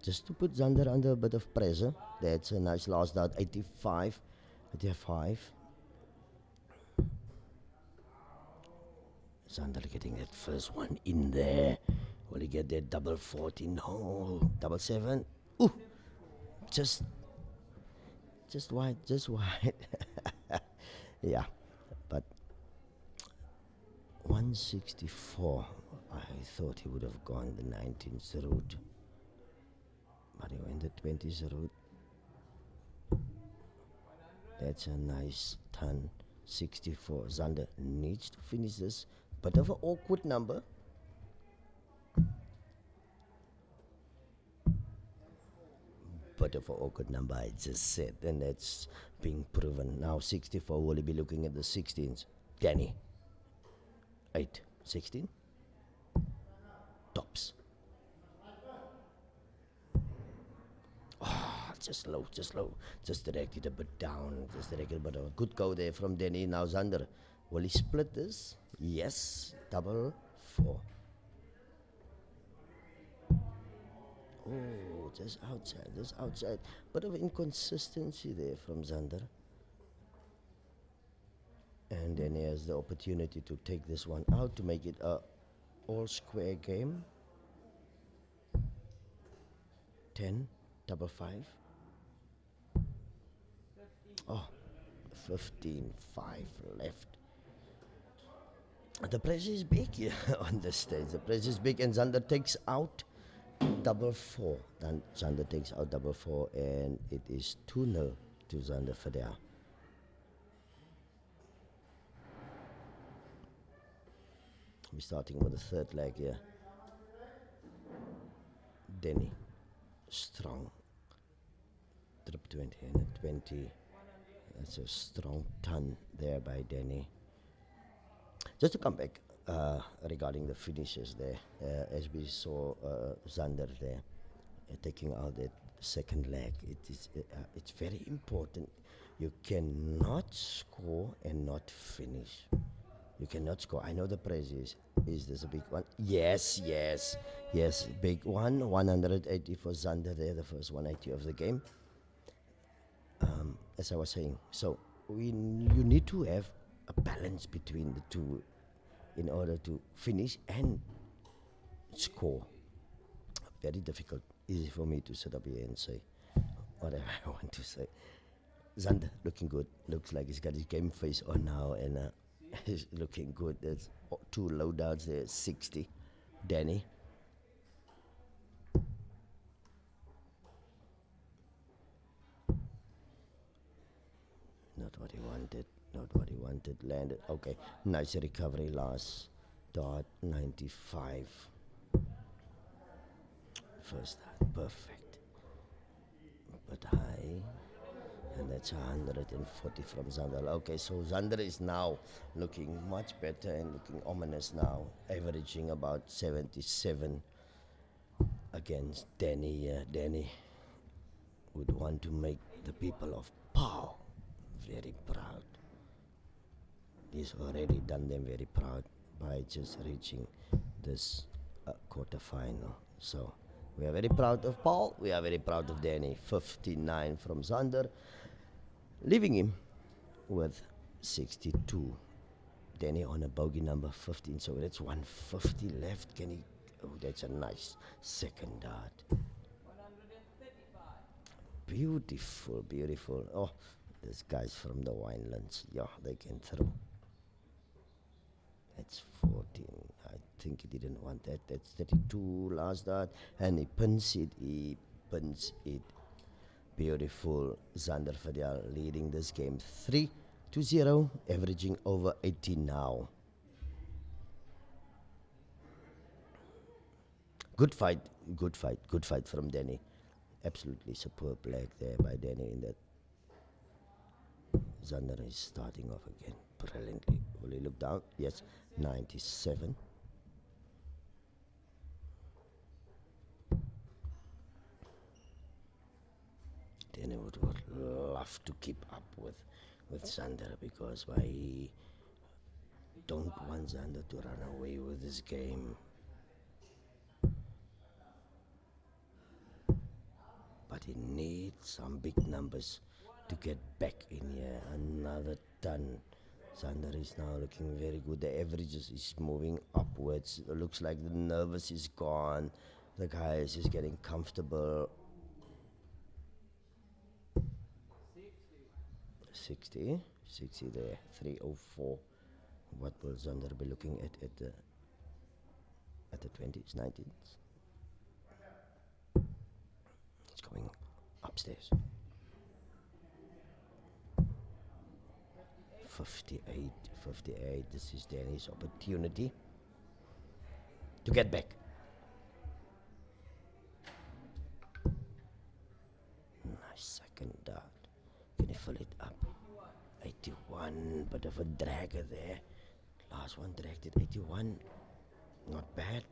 Just to put Xander under a bit of pressure. That's a nice last dart. 85. Xander getting that first one in there. Will he get that double 40? No. Double 7. Ooh. Just wide. Yeah. But 164. I thought he would have gone the 19th route. But he went the 20th route. That's a nice ton. 64. Xander needs to finish this. Bit of an awkward number. Bit of an awkward number, I just said, and that's being proven. Now 64, will he be looking at the 16s? Danny. 8. 16. Tops. Oh, just low. Just direct it a bit down. But a good go there from Danny. Now Xander. Will he split this? Yes. Double 4. Oh, just outside, just outside. Bit of inconsistency there from Xander. And then he has the opportunity to take this one out to make it a all-square game. 10, double 5. Oh, 15, 5 left. The pressure is big here on the stage. The pressure is big, and Xander takes out double 4. Then Xander takes out double 4, and it is 2-0 to Xander Fadea. We're starting with the third leg here. Denny, strong. Trip 20 and 20. That's a strong ton there by Denny. Just to come back regarding the finishes there, as we saw Xander there taking out that second leg. It's very important. You cannot score and not finish. You cannot score. I know the prize is this a big one? Yes, big one. 180 for Xander there, the first 180 of the game. As I was saying, so you need to have a balance between the two in order to finish and score. Very difficult. Easy for me to sit up here and say whatever I want to say. Xander looking good. Looks like he's got his game face on now, and he's looking good. There's 2 loadouts there, 60. Danny. Not what he wanted. Not what he wanted. Landed. Okay. Nice recovery. Last dot. 95. First dot. Perfect. But high. And that's 140 from Xander. Okay, so Xander is now looking much better and looking ominous now. Averaging about 77 against Danny. Danny would want to make the people of Pau very proud. He's already done them very proud by just reaching this quarterfinal. So we are very proud of Paul. We are very proud of Danny. 59 from Xander, leaving him with 62. Danny on a bogey number 15, so that's 150 left. Can he? Oh, that's a nice second dart. Beautiful, beautiful. Oh, these guys from the Winelands, yeah, they can throw. That's 14. I think he didn't want that. That's 32 last dart, and he pins it. He pins it. Beautiful. Xander Fadel leading this game 3-0, averaging over 80 now. Good fight from Danny. Absolutely superb leg there by Danny in that. Xander is starting off again brilliantly. Will he look down? Yes, 97. Danny would love to keep up with Xander, because I don't want Xander to run away with this game. But he needs some big numbers to get back in here. Another ton. Xander is now looking very good. The averages is moving upwards. It looks like the nervous is gone. The guy is just getting comfortable. 60 there. 304. What will Xander be looking at the 20s, 19s? It's going upstairs. 58. This is Danny's opportunity to get back. Nice second dart. Can you fill it up? 81. Bit of a dragger there. Last one dragged it. 81. Not bad.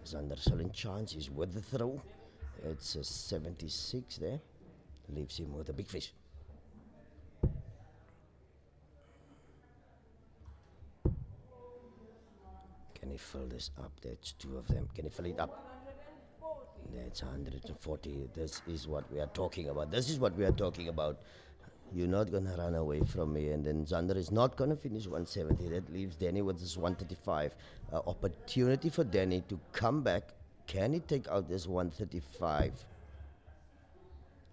Xander still in chance. He's with the throw. It's a 76 there. Leaves him with a big fish. Can he fill this up? That's two of them. Can he fill it up? That's 140. This is what we are talking about. This is what we are talking about. You're not going to run away from me. And then Xander is not going to finish 170. That leaves Danny with this 135. Opportunity for Danny to come back. Can he take out this 135?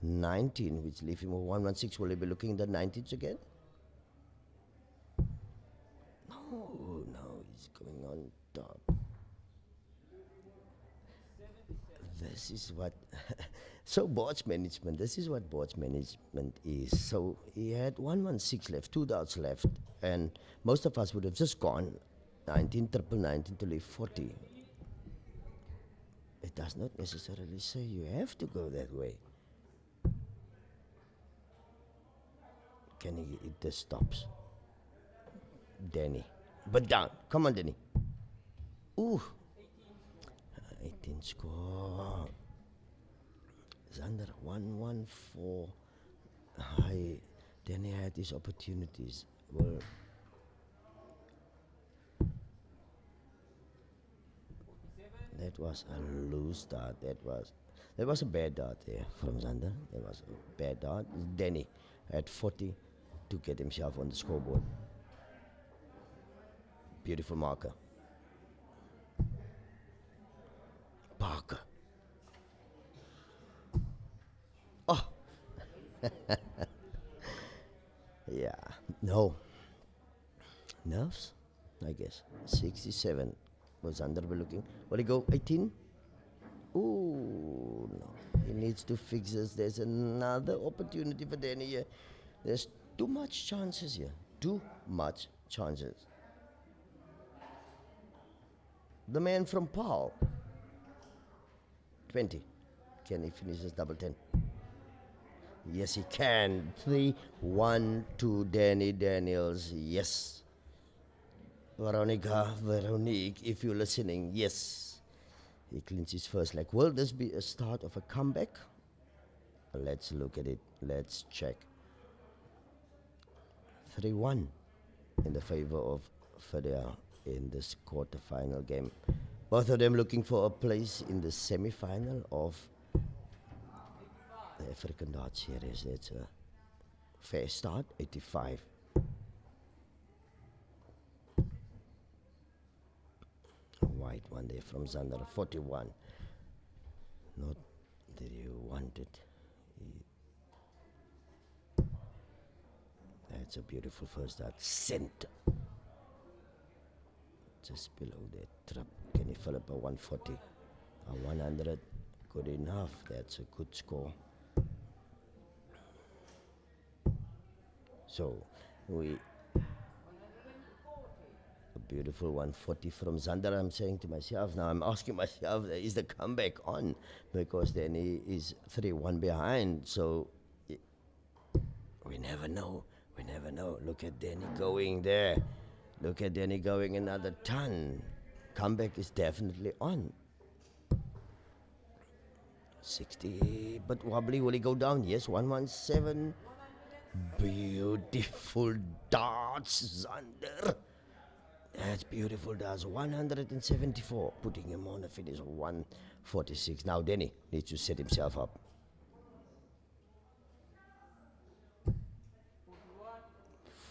19, which leaves him with 116. Will he be looking at the 19s again? No, he's going on top. This is what, so boards management, this is what boards management is. So he had 116 left, 2 dots left, and most of us would have just gone 19, triple 19 to leave 40. It does not necessarily say you have to go that way. Can he hit the stops? Danny. But down. Come on, Danny. Ooh. 18 score. Xander 114. High. Danny had his opportunities. Well, that was a loose start. That was a bad dart there from Xander. That was a bad dart. Danny had 40 to get himself on the scoreboard. Beautiful marker. Parker. Oh. Yeah. No. Nerves, I guess. 67 was under the looking. Will he go 18? Ooh, no. He needs to fix this. There's another opportunity for Danny here. There's too much chances here. Too much chances. The man from Paul. 20. Can he finish this double 10? Yes, he can. 3-1 to Danny Daniels. Yes. Veronique, if you're listening, yes. He cleans his first leg. Will this be a start of a comeback? Let's look at it. Let's check. 3-1 in the favor of Fidel in this quarterfinal game. Both of them looking for a place in the semi-final of the African Dart Series. It's a fair start, 85. A white one there from Xander, 41. Not that you wanted. That's a beautiful first dart. Center. Just below that trap. Can he fill up a 140? A 100? Good enough. That's a good score. So, a beautiful 140 from Xander. I'm saying to myself, now I'm asking myself, is the comeback on? Because then he is 3-1 behind. So, we never know. We never know. Look at Danny going there. Look at Danny going another ton. Comeback is definitely on. 60, but wobbly. Will he go down? Yes, 117. Beautiful darts, Xander. That's beautiful darts. 174, putting him on a finish of 146. Now Danny needs to set himself up.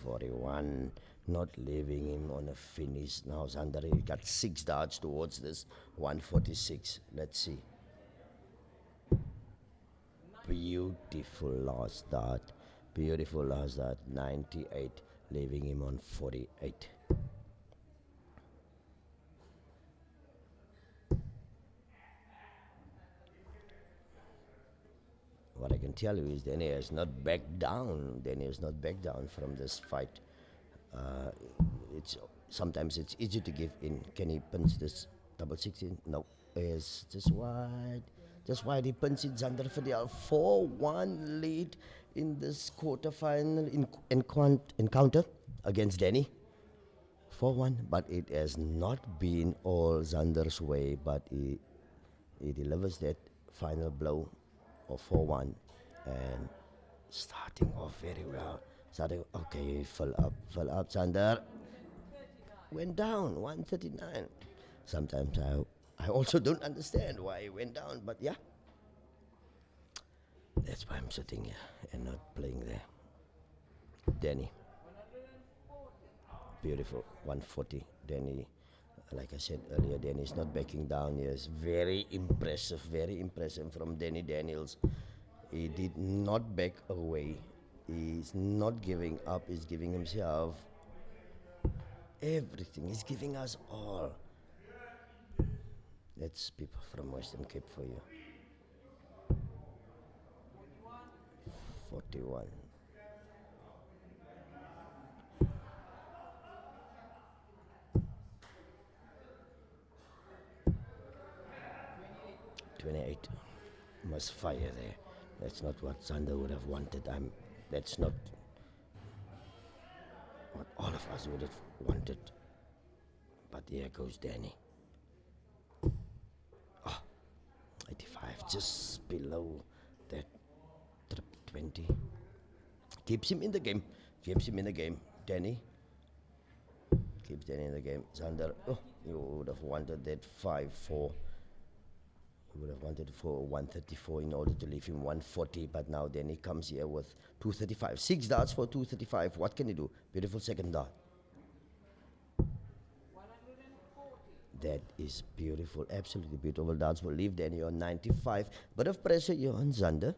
41, not leaving him on a finish. Now Xander, he got 6 darts towards this 146. Let's see. Beautiful last dart. Beautiful last dart. 98, leaving him on 48. What I can tell you is Danny has not backed down. Danny has not backed down from this fight. Sometimes it's easy to give in. Can he punch this double 16? No. Yes, just wide. Just wide. He punched Xander Fidel. 4-1 lead in this quarterfinal encounter against Danny. 4-1, but it has not been all Xander's way, but he delivers that final blow of 4-1 and starting off very well. Okay, fill up, Xander. Went down, 139. sometimes I also don't understand why he went down, but yeah. That's why I'm sitting here and not playing there. Danny. Beautiful. 140. Danny, like I said earlier, Danny's not backing down. He is very impressive from Danny Daniels. He did not back away. He's not giving up. He's giving himself everything. He's giving us all. That's people from Western Cape for you. 41. Must fire there. That's not what Xander would have wanted. That's not what all of us would have wanted. But here goes Danny. 85, just below that trip 20. Keeps him in the game. Danny keeps Danny in the game. Xander, you would have wanted that 5-4. You would have wanted for 134 in order to leave him 140, but now Danny comes here with 235. 6 darts for 235. What can he do? Beautiful second dart. That is beautiful, absolutely beautiful darts will leave Danny on 95. Bit of pressure here on Xander.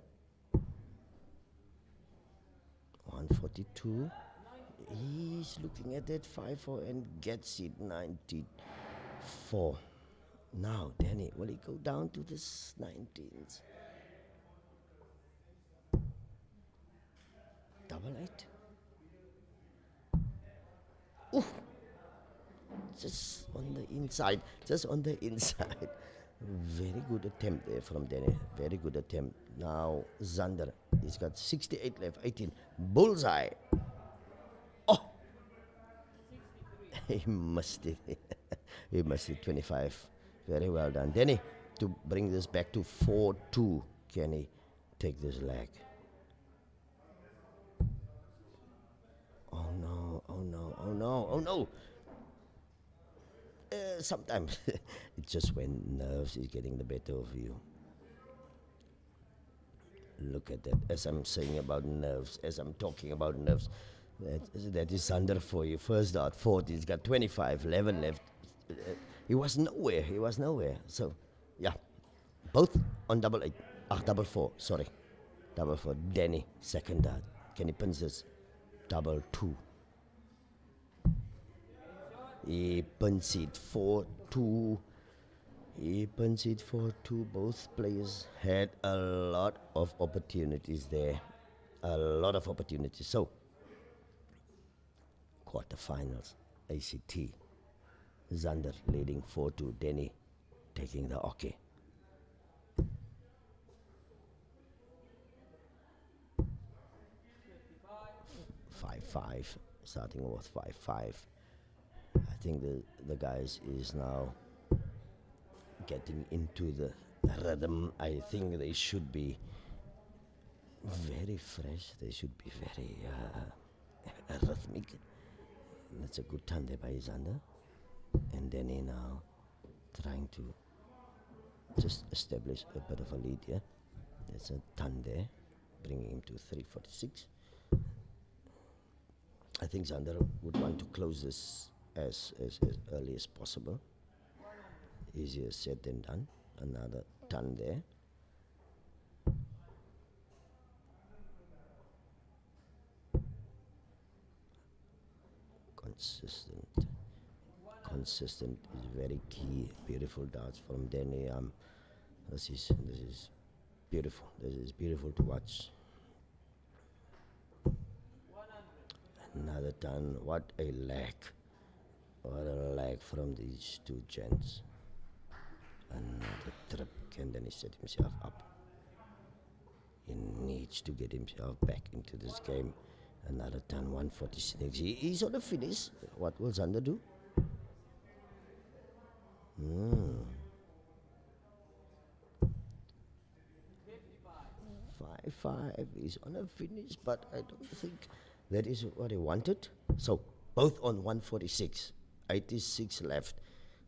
142. He's looking at that 5-4 and gets it 94. Now, Danny, will he go down to the 19s? 88. Ooh! Just on the inside. Very good attempt there from Danny. Very good attempt. Now, Xander, he's got 68 left. 18. Bullseye. Oh! He missed it. He missed it. 25. Very well done. Danny, to bring this back to 4-2. Can he take this leg? Oh no. Sometimes it's just when nerves is getting the better of you. Look at that. As I'm saying about nerves, as I'm talking about nerves, that is Xander for you. First dart, 40. He's got 25, 11 left. He was nowhere. So, yeah. Both on double 4. Sorry. Double 4. Danny, second dart. Can he pinch this? Double 2. He punched it 4-2. Both players had a lot of opportunities there. So, quarterfinals, ACT. Xander leading 4-2. Danny taking the okay. Five, starting with 5-5. I think the guys is now getting into the rhythm. I think they should be very fresh. They should be very rhythmic. And that's a good turn there by Xander. And Danny now trying to just establish a bit of a lead here. That's a ton there, bringing him to 346. I think Xander would want to close this as early as possible. Easier said than done. Another ton there. Consistent is very key. Beautiful darts from Danny. This is beautiful. This is beautiful to watch. Another ton. What a lag. From these two gents. Another trip. Can Danny set himself up? He needs to get himself back into this game. Another ton. 146. He's on the finish. What will Xander do? 5-5 is on a finish, but I don't think that is what he wanted. So both on 146, 86 left.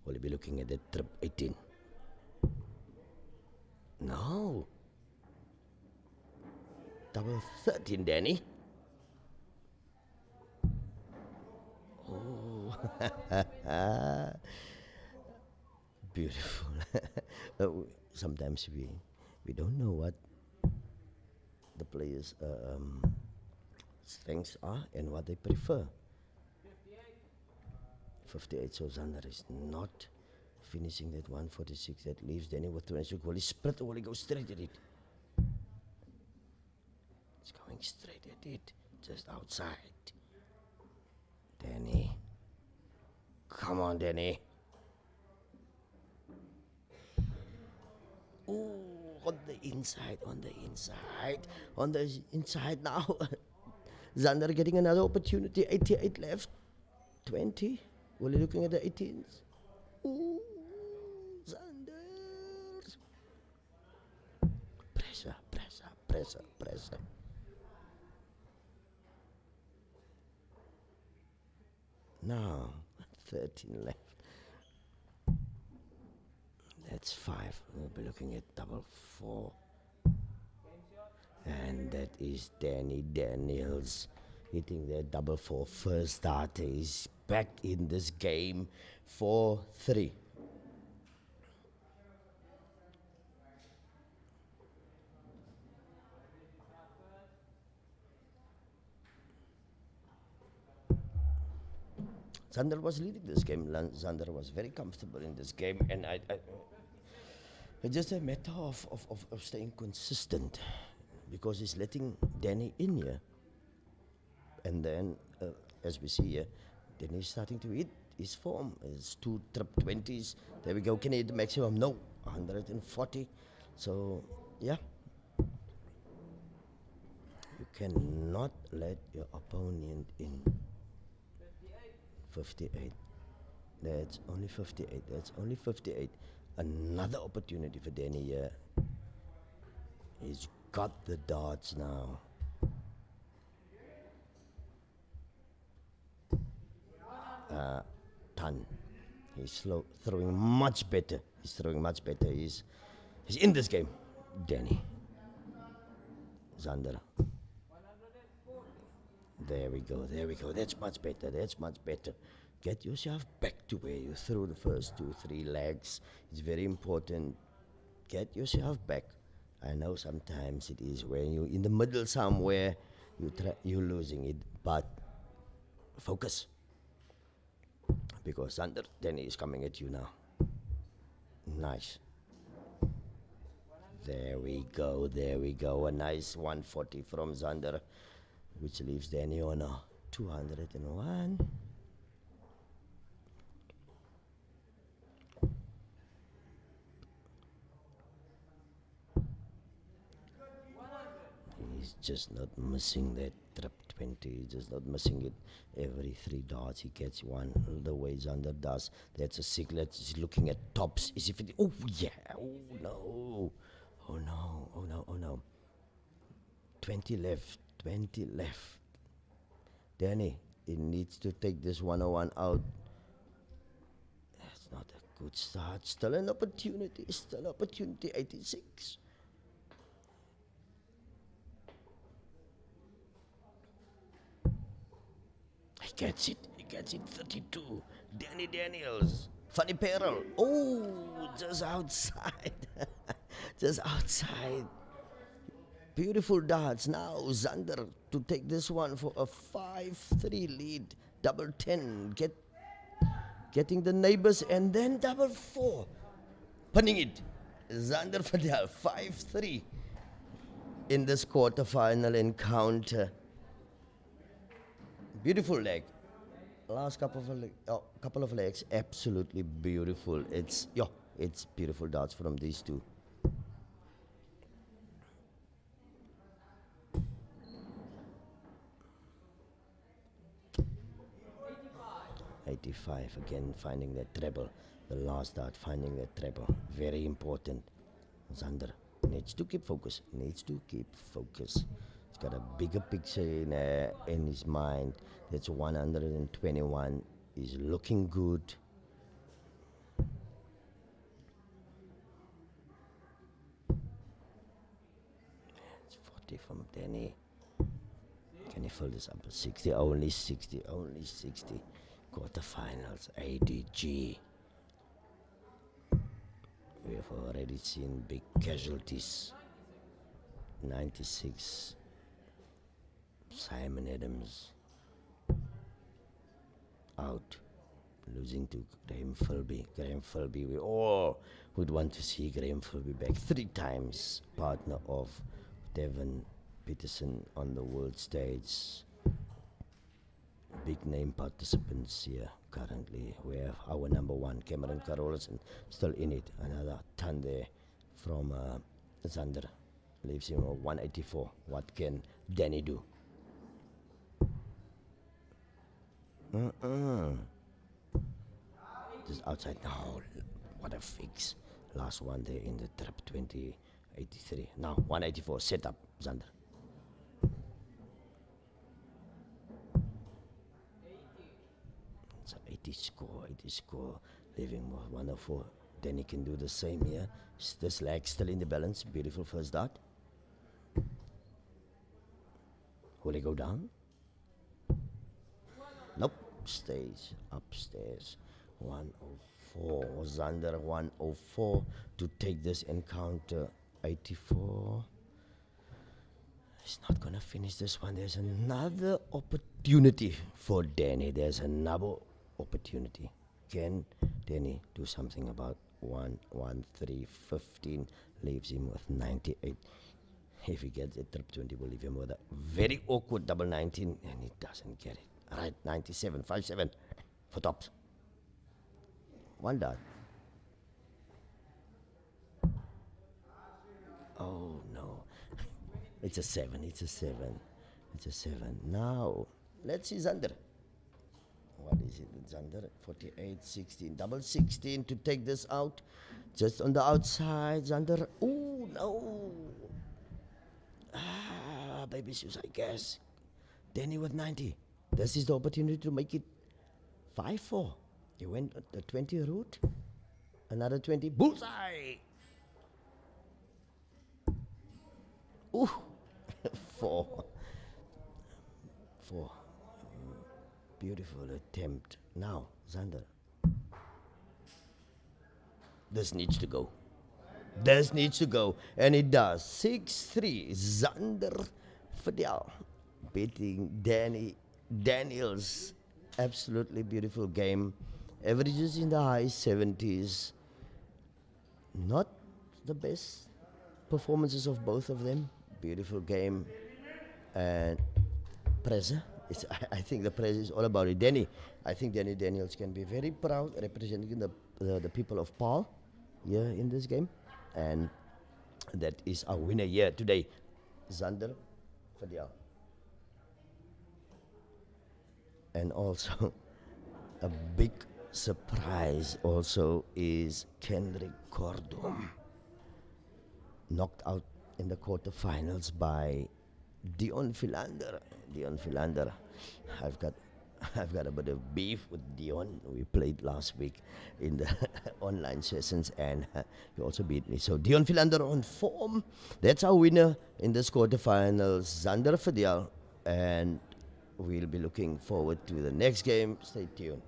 Will he be looking at the trip 18? No. Double 13, Danny. Oh. Beautiful. Sometimes we don't know what the players' strengths are and what they prefer. 58, so Xander is not finishing that 146. That leaves Danny with 26. Will he split or will he go straight at it? It's going straight at it, just outside. Danny. Come on, Danny. Ooh, on the inside, on the inside, on the inside now. Xander getting another opportunity. 88 left. 20. Were you looking at the 18s? Ooh, Xander. Pressure, pressure, pressure, pressure. Now, 13 left. That's 5. We'll be looking at double 4. And that is Danny Daniels hitting that double 4. First starter is back in this game. 4-3. Xander was leading this game. Xander was very comfortable in this game, and it's just a matter of staying consistent, because he's letting Danny in here. And then, as we see here, Danny's starting to hit his form. It's 2 trip 20s. There we go. Can he hit the maximum? No. 140. So, yeah. You cannot let your opponent in. 58. That's only 58. That's only 58. Another opportunity for Danny here. He's got the darts now. Ton. He's throwing much better. He's throwing much better. He's in this game. Danny. Xander. There we go, there we go. That's much better, that's much better. Get yourself back to where you threw the first 2-3 legs. It's very important. Get yourself back. I know sometimes it is when you're in the middle somewhere, you're losing it, but focus. Because Xander, Danny is coming at you now. Nice. There we go, there we go. A nice 140 from Xander, which leaves Danny on a 201. He's just not missing that trip 20. He's just not missing it. Every 3 darts he gets one. The way Xander does. That's a siglet. He's looking at tops. Is if it? Oh yeah. Oh no. Oh no. Oh no. Oh no. 20 left. 20 left. Danny, he needs to take this 101 out. That's not a good start. Still an opportunity. Still opportunity. 86. He gets it. He gets it. 32. Danny Daniels. Funny Peril. Oh, just outside. Just outside. Beautiful darts. Now Xander to take this one for a 5-3 lead. Double 10. Getting the neighbors, and then double 4. Punning it. Xander Fadel 5-3 in this quarterfinal encounter. Beautiful leg. Last couple of legs, absolutely beautiful. It's beautiful darts from these two. 85 again, finding that treble. The last dart, finding that treble. Very important. Xander needs to keep focus. Needs to keep focus. He's got a bigger picture in his mind. That's 121. He's looking good. 40 from Danny. Can you fill this up? 60, only 60, only 60. Quarterfinals, ADG. We have already seen big casualties. 96, Simon Adams out, losing to Graham Philby. Graham Philby, we all would want to see Graham Philby back. 3 times partner of Devon Peterson on the world stage. Big name participants here currently. We have our number 1, Cameron Carolson, still in it. Another ton there from Xander. Leaves him at 184. What can Danny do? Just outside now. What a fix. Last one there in the trap, 2083. Now 184. Set up, Xander. It's an 80 score. 80 score. Leaving 104. Danny can do the same here. Is this leg still in the balance? Beautiful first dart. Will he go down? Nope. Stays upstairs. 104. Xander 104 to take this encounter. 84. He's not gonna finish this one. There's another opportunity for Danny. There's another opportunity. Can Danny do something about 113.15? Leaves him with 98. If he gets a trip 20, we'll leave him with a very awkward double 19, and he doesn't get it. Right, 97.57 for tops. 1 dart. Oh no. It's a 7, it's a 7. It's a 7. Now, let's see Xander. What is it with Xander? 48, 16. Double 16 to take this out. Just on the outside, Xander. Oh no. Baby shoes, I guess. Danny with 90. This is the opportunity to make it 5-4. He went the 20 route. Another 20. Bullseye! Ooh. 4. 4. Beautiful attempt. Now, Xander. This needs to go. This needs to go. And it does. 6-3. Xander Fidel beating Danny Daniels. Absolutely beautiful game. Averages in the high 70s. Not the best performances of both of them. Beautiful game. And pressure. I think the pressure is all about it. Danny. I think Danny Daniels can be very proud representing the people of Paul here in this game. And that is our winner here today. Xander Fidel. And also a big surprise also is Kendrick Cordom, knocked out in the quarterfinals by Dion Philander. Dion Philander. I've got a bit of beef with Dion. We played last week in the online sessions, and he also beat me. So Dion Philander on form. That's our winner in this quarterfinals, Xander Fidel, and we'll be looking forward to the next game. Stay tuned.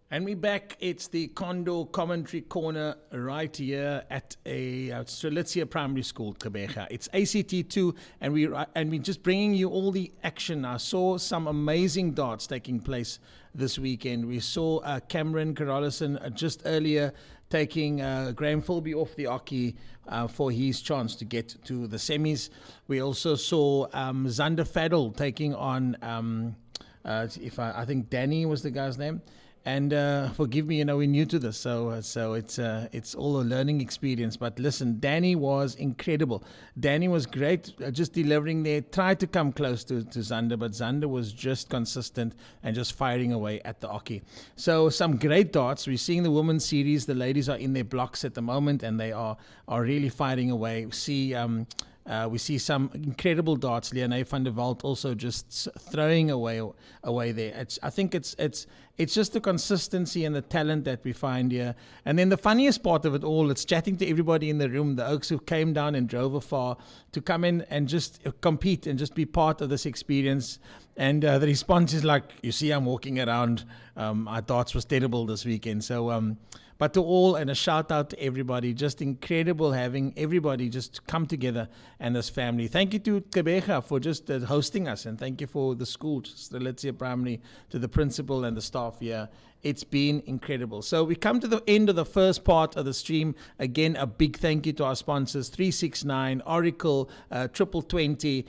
And we're back. It's the Condor Commentary Corner right here at a Strelitzia Primary School, Gqeberha. It's ACT2, and we're just bringing you all the action. I saw some amazing darts taking place this weekend. We saw Cameron Carolison just earlier taking Graham Philby off the Oki for his chance to get to the semis. We also saw Xander Faddle taking on, I think Danny was the guy's name. And forgive me, we're new to this, so it's all a learning experience. But listen, Danny was incredible. Danny was great, just delivering there. Tried to come close to Xander, but Xander was just consistent and just firing away at the Oki. So some great darts. We're seeing the women's series. The ladies are in their blocks at the moment, and they are really firing away. We see some incredible darts. Leonie van der Walt also just throwing away there. I think it's just the consistency and the talent that we find here. And then the funniest part of it all, it's chatting to everybody in the room, the Oaks who came down and drove afar to come in and just compete and just be part of this experience. And the response is like, you see, I'm walking around. Our darts was terrible this weekend. So, but to all, and a shout out to everybody, just incredible having everybody just come together and this family. Thank you to Gqeberha for just hosting us, and thank you for the school, Strelitzia Primary, to the principal and the staff here. It's been incredible. So we come to the end of the first part of the stream. Again, a big thank you to our sponsors, 369, Oracle, Triple 20,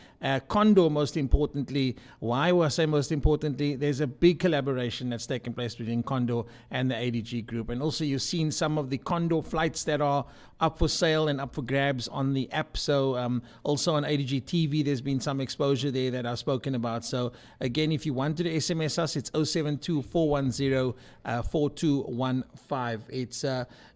Condor, most importantly. Why will I say most importantly? There's a big collaboration that's taken place between Condor and the ADG group. And also you've seen some of the Condor flights that are up for sale and up for grabs on the app. So also on ADG TV, there's been some exposure there that I've spoken about. So again, if you wanted to SMS us, it's 072-410-4215. It's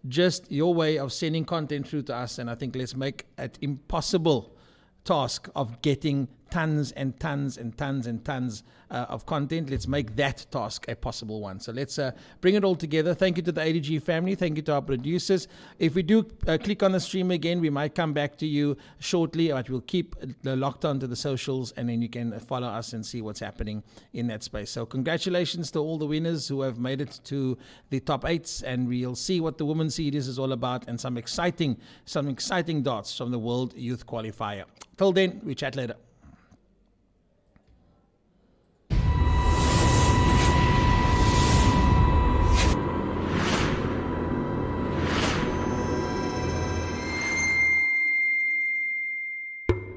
just your way of sending content through to us. And I think let's make it impossible task of getting tons and tons and tons and tons of content. Let's make that task a possible one. So let's bring it all together. Thank you to the ADG family. Thank you to our producers. If we do click on the stream again, we might come back to you shortly, but we'll keep locked on to the socials, and then you can follow us and see what's happening in that space. So congratulations to all the winners who have made it to the top 8s, and we'll see what the women's series is all about, and some exciting darts from the World Youth Qualifier. Till then, we chat later.